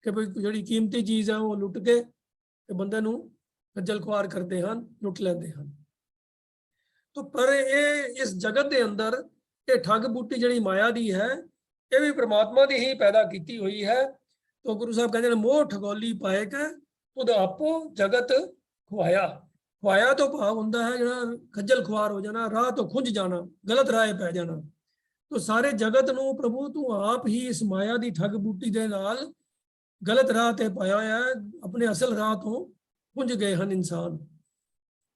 ਕਿ ਜਿਹੜੀ ਕੀਮਤੀ ਚੀਜ਼ ਹੈ ਉਹ ਲੁੱਟ ਕੇ ਤੇ ਬੰਦੇ ਨੂੰ ਖੱਜਲ ਖੁਆਰ ਕਰਦੇ ਹਨ, ਲੁੱਟ ਲੈਂਦੇ ਹਨ। तो पर ये इस जगत के अंदर ये ठग बूटी जी माया दी है, ये भी परमात्मा की ही पैदा की हुई है। तो गुरु साहब कहते हैं मोह ठगोली पाएक खुद आपो जगत खुआया। खुआया तो भाव होंदा है जो खज्जल खुआर हो जाना, राह तो खुंझ जाना, गलत राह पै जाना। तो सारे जगत नूं प्रभु तू आप ही इस माया की ठग बूटी के नाल गलत राह ते पाया है, अपने असल राह तो खुंझ गए हैं इंसान।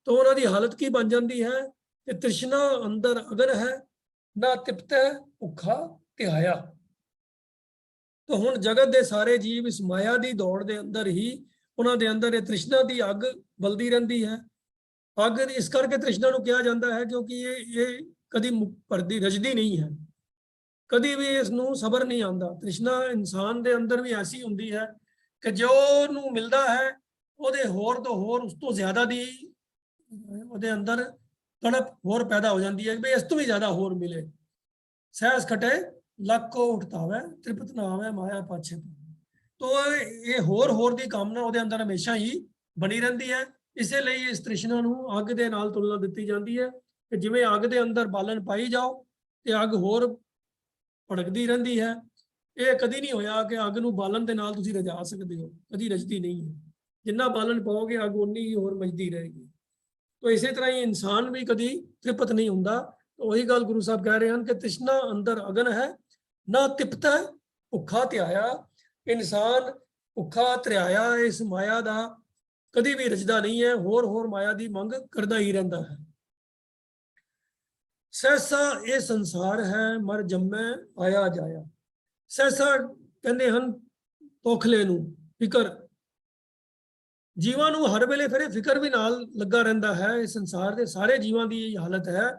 तो उन्होंने हालत की बन जाती है कि तृष्णा अंदर अगर है ना तिपतै भुखा ध्याया। तो हुण जगत के सारे जीव इस माया की दौड़ के अंदर ही उन्होंने अंदर ये तृष्णा की अग बलती रहती है। ਅੱਗ ਇਸ ਕਰਕੇ ਤ੍ਰਿਸ਼ਨਾ ਨੂੰ ਕਿਹਾ ਜਾਂਦਾ ਹੈ ਕਿਉਂਕਿ ਇਹ ਕਦੀ ਭਰਦੀ ਰਜਦੀ ਨਹੀਂ ਹੈ, ਕਦੀ ਵੀ ਇਸ ਨੂੰ ਸਬਰ ਨਹੀਂ ਆਉਂਦਾ। ਤ੍ਰਿਸ਼ਨਾ ਇਨਸਾਨ ਦੇ ਅੰਦਰ ਵੀ ਐਸੀ ਹੁੰਦੀ ਹੈ ਕਿ ਜੋ ਨੂੰ ਮਿਲਦਾ ਹੈ ਉਹਦੇ ਹੋਰ ਤੋਂ ਹੋਰ ਉਸ ਤੋਂ ਜ਼ਿਆਦਾ ਦੀ ਉਹਦੇ ਅੰਦਰ ਤੜਪ ਹੋਰ ਪੈਦਾ ਹੋ ਜਾਂਦੀ ਹੈ ਕਿ ਇਸ ਤੋਂ ਵੀ ਜ਼ਿਆਦਾ ਹੋਰ ਮਿਲੇ। ਸਹਿਸ ਖਟੇ ਲੱਖ ਕੋ ਉਠਤਾਵੇ, ਤ੍ਰਿਪਤ ਨਾ ਆਵੇ ਮਾਇਆ ਪਾਛੇ। ਤੋ ਇਹ ਹੋਰ ਦੀ ਕਾਮਨਾ ਉਹਦੇ ਅੰਦਰ ਹਮੇਸ਼ਾ ਹੀ ਬਣੀ ਰਹਿੰਦੀ ਹੈ। ਇਸੇ ਲਈ ਇਸ ਤ੍ਰਿਸ਼ਨਾ ਨੂੰ ਅੱਗ ਦੇ ਨਾਲ ਤੁਲਨਾ ਦਿੱਤੀ ਜਾਂਦੀ ਹੈ ਕਿ ਜਿਵੇਂ ਅੱਗ ਦੇ ਅੰਦਰ ਬਾਲਣ ਪਾਈ ਜਾਓ ਤੇ ਅੱਗ ਹੋਰ ਭੜਕਦੀ ਰਹਿੰਦੀ ਹੈ। ਇਹ ਕਦੀ ਨਹੀਂ ਹੋਇਆ ਕਿ ਅੱਗ ਨੂੰ ਬਾਲਣ ਦੇ ਨਾਲ ਤੁਸੀਂ ਰਜਾ ਸਕਦੇ ਹੋ, ਕਦੀ ਰਜਦੀ ਨਹੀਂ ਹੈ। ਜਿੰਨਾ ਬਾਲਣ ਪਾਓਗੇ ਅੱਗ ਉਨੀ ਹੀ ਹੋਰ ਮੱਚਦੀ ਰਹੇਗੀ। ਤੋ ਇਸੇ ਤਰ੍ਹਾਂ ਹੀ ਇਨਸਾਨ ਵੀ ਕਦੀ ਤ੍ਰਿਪਤ ਨਹੀਂ ਹੁੰਦਾ। ਉਹੀ ਗੱਲ ਗੁਰੂ ਸਾਹਿਬ ਕਹਿ ਰਹੇ ਹਨ ਕਿ ਤ੍ਰਿਸ਼ਨਾ ਅੰਦਰ ਅਗਨ ਹੈ, ਨਾ ਤਿਪਤਾ ਭੁੱਖਾ ਧਿਆਇਆ। ਇਨਸਾਨ ਭੁੱਖਾ ਧਿਆਇਆ ਇਸ ਮਾਇਆ ਦਾ ਕਦੀ ਵੀ ਰਜਦਾ ਨਹੀਂ ਹੈ, ਹੋਰ ਮਾਇਆ ਦੀ ਮੰਗ ਕਰਦਾ ਹੀ ਰਹਿੰਦਾ ਹੈ। ਸਹਿਸਾ ਇਹ ਸੰਸਾਰ ਹੈ, ਮਰ ਜੰਮੈ ਆਇਆ ਜਾਇਆ। ਸਹਿਸਾ ਕਹਿੰਦੇ ਹਨ ਤੋਖਲੇ ਨੂੰ, ਫਿਕਰ। ਜੀਵਾਂ ਨੂੰ ਹਰ ਵੇਲੇ ਫਿਰ ਫਿਕਰ ਵੀ ਨਾਲ ਲੱਗਾ ਰਹਿੰਦਾ ਹੈ। ਇਸ ਸੰਸਾਰ ਦੇ ਸਾਰੇ ਜੀਵਾਂ ਦੀ ਇਹ ਹਾਲਤ ਹੈ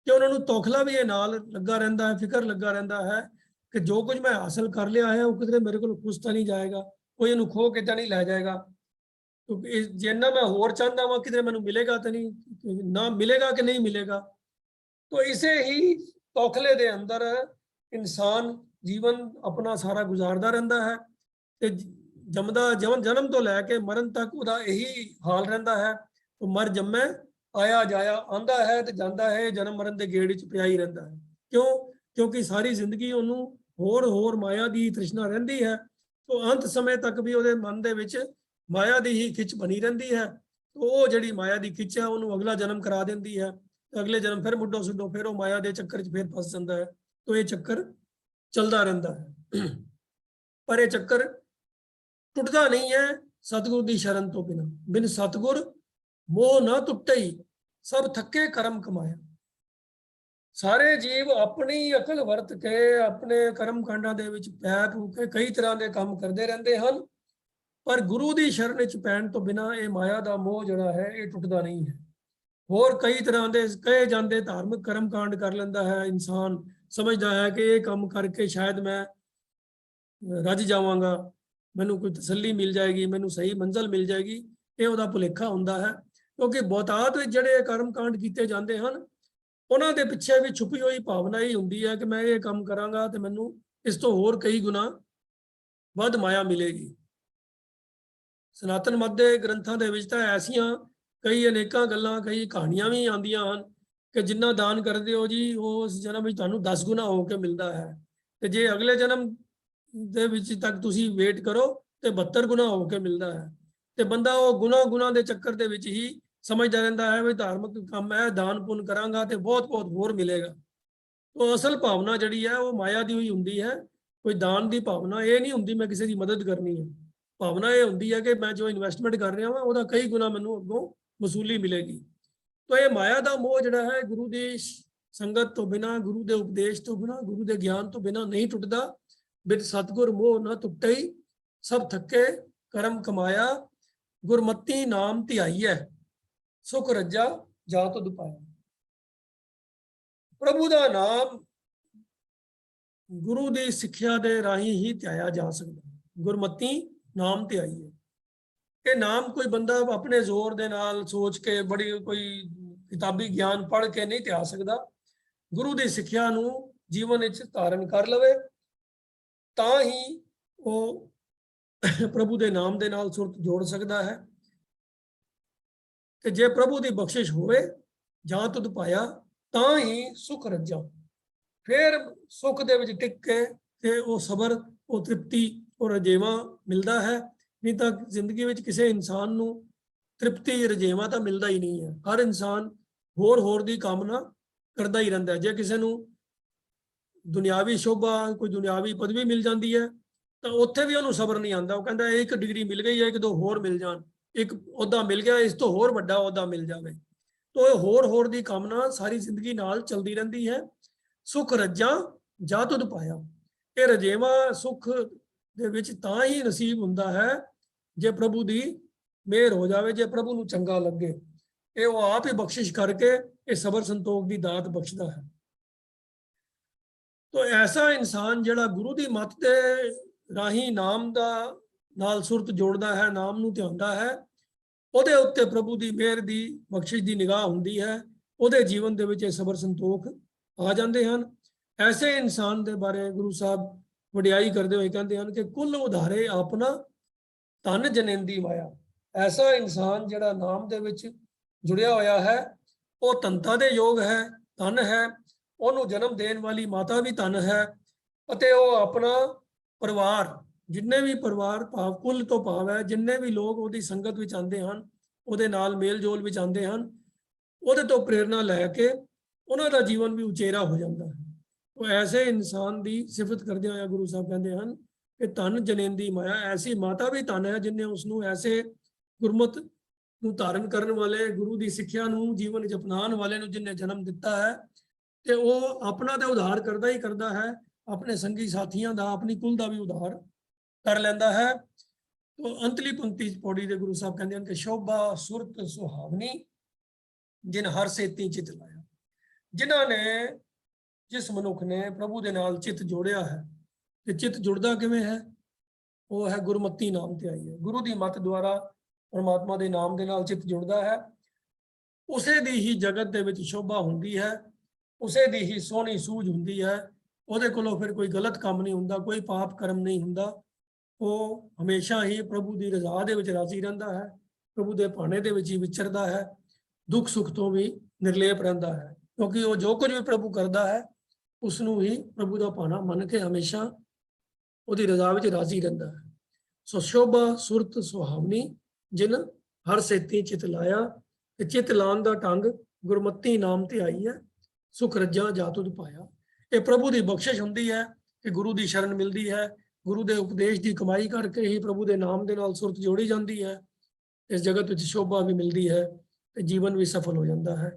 ਕਿ ਉਹਨਾਂ ਨੂੰ ਤੋਖਲਾ ਵੀ ਇਹ ਨਾਲ ਲੱਗਾ ਰਹਿੰਦਾ ਹੈ, ਫਿਕਰ ਲੱਗਾ ਰਹਿੰਦਾ ਹੈ ਕਿ ਜੋ ਕੁਝ ਮੈਂ ਹਾਸਲ ਕਰ ਲਿਆ ਹੈ ਉਹ ਕਿਤੇ ਮੇਰੇ ਕੋਲ ਖੁਸ਼ ਤਾਂ ਨਹੀਂ ਜਾਏਗਾ, ਕੋਈ ਇਹਨੂੰ ਖੋ ਕੇ ਤਾਂ ਨਹੀਂ ਲੈ ਜਾਏਗਾ। ਕਿਉਂਕਿ ਜਿੰਨਾ ਮੈਂ ਹੋਰ ਚਾਹੁੰਦਾ ਵਾਂ ਕਿਤੇ ਮੈਨੂੰ ਮਿਲੇਗਾ ਤਾਂ ਨਹੀਂ, ਨਾ ਮਿਲੇਗਾ ਕਿ ਨਹੀਂ ਮਿਲੇਗਾ। तो इसे ही तौखले दे अंदर इंसान जीवन अपना सारा गुजारदा रहंदा है ते जमदा जन्म तो लैके मरण तक उहदा यही हाल रहंदा है। तो मर जम्मे आया जाया, आंदा है ते जांदा है, जन्म मरण दे गेड़ विच पिया ही रहंदा है। क्यों? क्योंकि सारी जिंदगी उहनूं होर माया दी तृष्णा रहिंदी है। तो अंत समय तक भी उहदे मन दे विच माया दी ही खिच बनी रहिंदी है। तो वो जिहड़ी माया दी खिच है उहनूं अगला जन्म करा दिंदी है। अगले जन्म फिर मुड्डो सुड्डो फिर वो माया के चक्कर च फिर फस जाता है। तो ये चक्कर चलता रहता है, पर यह चक्कर टुटता नहीं है सतगुर की शरण तो बिना। बिन सतगुर मोह न टुटे ही, सब थके कर्म कमाया। सारे जीव अपनी अकल वरत के अपने कर्म कांडा दे विच पै पू के कई तरह के काम करते रहते हैं, पर गुरु की शरण च पैण तो बिना ये माया का मोह जिहड़ा है ये टुटता नहीं है। ਹੋਰ ਕਈ ਤਰ੍ਹਾਂ ਦੇ ਕਹੇ ਜਾਂਦੇ ਧਾਰਮਿਕ ਕਰਮ ਕਾਂਡ ਕਰ ਲੈਂਦਾ ਹੈ ਇਨਸਾਨ, ਸਮਝਦਾ ਹੈ ਕਿ ਇਹ ਕੰਮ ਕਰਕੇ ਸ਼ਾਇਦ ਮੈਂ ਰੱਜ ਜਾਵਾਂਗਾ, ਮੈਨੂੰ ਕੋਈ ਤਸੱਲੀ ਮਿਲ ਜਾਏਗੀ, ਮੈਨੂੰ ਸਹੀ ਮੰਜ਼ਲ ਮਿਲ ਜਾਏਗੀ। ਇਹ ਉਹਦਾ ਭੁਲੇਖਾ ਹੁੰਦਾ ਹੈ ਕਿਉਂਕਿ ਬਹੁਤਾਤ ਵਿੱਚ ਜਿਹੜੇ ਕਰਮ ਕਾਂਡ ਕੀਤੇ ਜਾਂਦੇ ਹਨ ਉਹਨਾਂ ਦੇ ਪਿੱਛੇ ਵੀ ਛੁਪੀ ਹੋਈ ਭਾਵਨਾ ਹੀ ਹੁੰਦੀ ਹੈ ਕਿ ਮੈਂ ਇਹ ਕੰਮ ਕਰਾਂਗਾ ਤੇ ਮੈਨੂੰ ਇਸ ਤੋਂ ਹੋਰ ਕਈ ਗੁਣਾ ਵੱਧ ਮਾਇਆ ਮਿਲੇਗੀ। ਸਨਾਤਨ ਮਤ ਦੇ ਗ੍ਰੰਥਾਂ ਦੇ ਵਿੱਚ ਤਾਂ ਐਸੀਆਂ ਕਈ ਅਨੇਕਾਂ ਗੱਲਾਂ, ਕਈ ਕਹਾਣੀਆਂ ਵੀ ਆਉਂਦੀਆਂ ਹਨ ਕਿ ਜਿੰਨਾ ਦਾਨ ਕਰਦੇ ਹੋ ਜੀ ਉਸ ਜਨਮ ਵਿੱਚ ਤੁਹਾਨੂੰ 10 ਗੁਣਾ ਹੋ ਕੇ ਮਿਲਦਾ ਹੈ, ਤੇ ਜੇ ਅਗਲੇ ਜਨਮ ਦੇ ਵਿੱਚ ਤੱਕ ਤੁਸੀਂ ਵੇਟ ਕਰੋ ਤੇ 72 ਗੁਣਾ ਹੋ ਕੇ ਮਿਲਦਾ ਹੈ। ਤੇ ਬੰਦਾ ਉਹ ਗੁਣਾ ਦੇ ਚੱਕਰ ਦੇ ਵਿੱਚ ਹੀ ਸਮਝਦਾ ਰਹਿੰਦਾ ਹੈ ਵੀ ਧਾਰਮਿਕ ਕੰਮ ਹੈ, ਦਾਨ ਪੁੰਨ ਕਰਾਂਗਾ ਤੇ ਬਹੁਤ ਹੋਰ ਮਿਲੇਗਾ। तो असल भावना जी है वो माया की हुई होंगी है। कोई दान की भावना ये नहीं होंगी मैं किसी की मदद करनी है। भावना ये होंगी है कि मैं जो इन्वेस्टमेंट कर रहा वा वो कई गुना मैनू अगों वसूली मिलेगी। तो ये माया का मोह जोड़ा है गुरु की संगत तो बिना, गुरु के उपदेश तो बिना, गुरु के ज्ञान तो बिना नहीं टुटता। बिन सतगुर मोह न टुटे ही, सब थके कर्म कमाया, गुरमती नाम धियाई है, सुख रज्जा जा तो दुपाया। प्रभु का नाम गुरु की सिक्ख्या के राही ही ध्याया जा सकता। गुरमती नाम ध्याई है, ये नाम कोई बंदा अपने जोर दे नाल सोच के बड़ी कोई किताबी ज्ञान पढ़ के नहीं ध्या सकता। गुरु की सिक्ख्या नूं जीवन विच धारण कर लवे तां ही वो प्रभु के नाम के नाल सुरत जोड़ सकता है। ते जे प्रभु की बख्शिश होवे जां तुध पाया तां ही सुख रज्जा। फिर सुख दे विच टिक के ते वो सबर, वो तृप्ति और रजेवा मिलता है। नहीं तो जिंदगी में किसी इंसान नूं तृप्ति रजेवा तो मिलता ही नहीं है। हर इंसान होर दी कामना करता ही रहता है। जे किसी नूं दुनियावी शोभा, कोई दुनियावी पदवी मिल जाती है तो उत्थे भी उन्होंने सबर नहीं आता। वो कहता है एक डिग्री मिल गई है, एक दो होर मिल जान, एक ओहदा मिल गया, इस तो होर वड्डा ओहदा मिल जाए। तो होर दी कामना सारी जिंदगी नाल चलती रहती है। सुख रज्जा जा तुध पाया, ये रजेवा सुख दे विच तां ही नसीब हुंदा है जे प्रभु दी मेहर हो जाए, जे प्रभु नूं चंगा लगे। ਇਹ ਉਹ ਆਪ ਹੀ ਬਖਸ਼ਿਸ਼ ਕਰਕੇ ਇਹ ਸਬਰ ਸੰਤੋਖ ਦੀ ਦਾਤ ਬਖਸ਼ਦਾ ਹੈ। ਤੋ ਐਸਾ ਇਨਸਾਨ ਜਿਹੜਾ ਗੁਰੂ ਦੀ ਮੱਤ ਦੇ ਰਾਹੀਂ ਨਾਮ ਦਾ ਨਾਲ ਸੁਰਤ ਜੋੜਦਾ ਹੈ, ਨਾਮ ਨੂੰ ਧਿਆਉਂਦਾ ਹੈ, ਉਹਦੇ ਉੱਤੇ ਪ੍ਰਭੂ ਦੀ ਮਿਹਰ ਦੀ ਬਖਸ਼ਿਸ਼ ਦੀ ਨਿਗਾਹ ਹੁੰਦੀ ਹੈ, ਉਹਦੇ ਜੀਵਨ ਦੇ ਵਿੱਚ ਇਹ ਸਬਰ ਸੰਤੋਖ ਆ ਜਾਂਦੇ ਹਨ। ਐਸੇ ਇਨਸਾਨ ਦੇ ਬਾਰੇ ਗੁਰੂ ਸਾਹਿਬ ਵਡਿਆਈ ਕਰਦੇ ਹੋਏ ਕਹਿੰਦੇ ਹਨ ਕਿ ਕੁੱਲ ਉਧਾਰੇ ਆਪਣਾ ਧਨ ਜਨੇਂਦੀ ਮਾਇਆ। ਐਸਾ ਇਨਸਾਨ ਜਿਹੜਾ ਨਾਮ ਦੇ ਵਿੱਚ ਜੁੜਿਆ ਹੋਇਆ ਹੈ, ਉਹ ਧਨਤਾ ਦੇ ਯੋਗ ਹੈ, ਧਨ ਹੈ, ਉਹਨੂੰ ਜਨਮ ਦੇਣ ਵਾਲੀ ਮਾਤਾ ਵੀ ਧਨ ਹੈ, ਅਤੇ ਉਹ ਆਪਣਾ ਪਰਿਵਾਰ, ਜਿੰਨੇ ਵੀ ਪਰਿਵਾਰ ਭਾਵ ਕੁੱਲ ਤੋਂ ਭਾਵ ਹੈ, ਜਿੰਨੇ ਵੀ ਲੋਕ ਉਹਦੀ ਸੰਗਤ ਵਿੱਚ ਆਉਂਦੇ ਹਨ, ਉਹਦੇ ਨਾਲ ਮੇਲ ਜੋਲ ਵਿੱਚ ਆਉਂਦੇ ਹਨ, ਉਹਦੇ ਤੋਂ ਪ੍ਰੇਰਨਾ ਲੈ ਕੇ ਉਹਨਾਂ ਦਾ ਜੀਵਨ ਵੀ ਉਚੇਰਾ ਹੋ ਜਾਂਦਾ ਹੈ। ਉਹ ਐਸੇ ਇਨਸਾਨ ਦੀ ਸਿਫਤ ਕਰਦੇ ਹੋਏ ਗੁਰੂ ਸਾਹਿਬ ਕਹਿੰਦੇ ਹਨ ਕਿ ਧਨ ਜਨੇਂਦੀ ਮਾਇਆ, ਐਸੀ ਮਾਤਾ ਵੀ ਧਨ ਹੈ ਜਿਨਨੇ ਉਸ ਨੂੰ ਐਸੇ ਗੁਰਮਤ ਨੂੰ ਧਾਰਨ ਕਰਨ ਵਾਲੇ, ਗੁਰੂ ਦੀ ਸਿੱਖਿਆ ਨੂੰ ਜੀਵਨ ਵਿੱਚ ਅਪਣਾਉਣ ਵਾਲੇ ਨੂੰ ਜਿਨਨੇ ਜਨਮ ਦਿੱਤਾ ਹੈ, ਤੇ ਉਹ ਆਪਣਾ ਤਾਂ ਉਧਾਰ ਕਰਦਾ ਹੀ ਕਰਦਾ ਹੈ, ਆਪਣੇ ਸੰਗੀ ਸਾਥੀਆਂ ਦਾ, ਆਪਣੀ ਕੁਲ ਦਾ ਵੀ ਉਧਾਰ ਕਰ ਲੈਂਦਾ ਹੈ। ਤੋ ਅੰਤਲੀ ਪੰਕਤੀ ਪੌੜੀ ਦੇ ਗੁਰੂ ਸਾਹਿਬ ਕਹਿੰਦੇ ਹਨ ਕਿ ਸ਼ੋਭਾ ਸੁਰਤ ਸੁਹਾਵਨੀ ਜਿਨ ਹਰ ਸੇਤੀ ਚਿਤ ਲਾਇਆ। ਜਿਨ੍ਹਾਂ ਨੇ, ਜਿਸ ਮਨੁੱਖ ਨੇ ਪ੍ਰਭੂ ਦੇ ਨਾਲ ਚਿੱਤ ਜੋੜਿਆ ਹੈ, ਤੇ ਚਿੱਤ ਜੁੜਦਾ ਕਿਵੇਂ ਹੈ? ਉਹ ਹੈ ਗੁਰਮਤੀ ਨਾਮ ਤੇ ਆਈ ਹੈ। ਗੁਰੂ ਦੀ ਮੱਤ ਦੁਆਰਾ ਪਰਮਾਤਮਾ ਦੇ ਨਾਮ ਦੇ ਨਾਲ ਚਿੱਤ ਜੁੜਦਾ ਹੈ, ਉਸੇ ਦੀ ਹੀ ਜਗਤ ਦੇ ਵਿੱਚ ਸ਼ੋਭਾ ਹੁੰਦੀ ਹੈ, ਉਸੇ ਦੀ ਹੀ ਸੋਹਣੀ ਸੂਝ ਹੁੰਦੀ ਹੈ। ਉਹਦੇ ਕੋਲੋਂ ਫਿਰ ਕੋਈ ਗਲਤ ਕੰਮ ਨਹੀਂ ਹੁੰਦਾ, ਕੋਈ ਪਾਪ ਕਰਮ ਨਹੀਂ ਹੁੰਦਾ। ਉਹ ਹਮੇਸ਼ਾ ਹੀ ਪ੍ਰਭੂ ਦੀ ਰਜ਼ਾ ਦੇ ਵਿੱਚ ਰਾਜ਼ੀ ਰਹਿੰਦਾ ਹੈ, ਪ੍ਰਭੂ ਦੇ ਭਾਣੇ ਦੇ ਵਿੱਚ ਹੀ ਵਿਚਰਦਾ ਹੈ, ਦੁੱਖ ਸੁੱਖ ਤੋਂ ਵੀ ਨਿਰਲੇਪ ਰਹਿੰਦਾ ਹੈ, ਕਿਉਂਕਿ ਉਹ ਜੋ ਕੁਝ ਵੀ ਪ੍ਰਭੂ ਕਰਦਾ ਹੈ ਉਸ ਨੂੰ ਹੀ ਪ੍ਰਭੂ ਦਾ ਭਾਣਾ ਮੰਨ ਕੇ ਹਮੇਸ਼ਾ ਉਹਦੀ ਰਜ਼ਾ ਵਿੱਚ ਰਾਜ਼ੀ ਰਹਿੰਦਾ ਹੈ। ਸੋ ਸ਼ੋਭਾ ਸੁਰਤ ਸੁਹਾਵਨੀ ਜਿਨ ਹਰ ਸੇਤੀ ਚਿਤ ਲਾਇਆ। ਤੇ ਚਿਤ ਲਾਉਣ ਦਾ ਢੰਗ ਗੁਰਮਤੀ ਨਾਮ ਤੇ ਆਈ ਹੈ, ਸੁਖ ਰੱਜਾ ਜਾਤੁਦ ਪਾਇਆ। ਇਹ ਪ੍ਰਭੂ ਦੀ ਬਖਸ਼ਿਸ਼ ਹੁੰਦੀ ਹੈ ਕਿ ਗੁਰੂ ਦੀ ਸ਼ਰਨ ਮਿਲਦੀ ਹੈ, ਗੁਰੂ ਦੇ ਉਪਦੇਸ਼ ਦੀ ਕਮਾਈ ਕਰਕੇ ਹੀ ਪ੍ਰਭੂ ਦੇ ਨਾਮ ਦੇ ਨਾਲ ਸੁਰਤ ਜੋੜੀ ਜਾਂਦੀ ਹੈ, ਇਸ ਜਗਤ ਵਿੱਚ ਸ਼ੋਭਾ ਵੀ ਮਿਲਦੀ ਹੈ ਤੇ ਜੀਵਨ ਵੀ ਸਫਲ ਹੋ ਜਾਂਦਾ ਹੈ।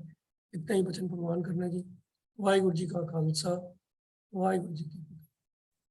ਇਤਨਾ ਹੀ ਬਚਨ ਪ੍ਰਵਾਨ ਕਰਨਾ ਜੀ। ਵਾਹਿਗੁਰੂ ਜੀ ਕਾ ਖਾਲਸਾ, ਵਾਹਿਗੁਰੂ ਜੀ ਕੀ ਫਤਿਹ।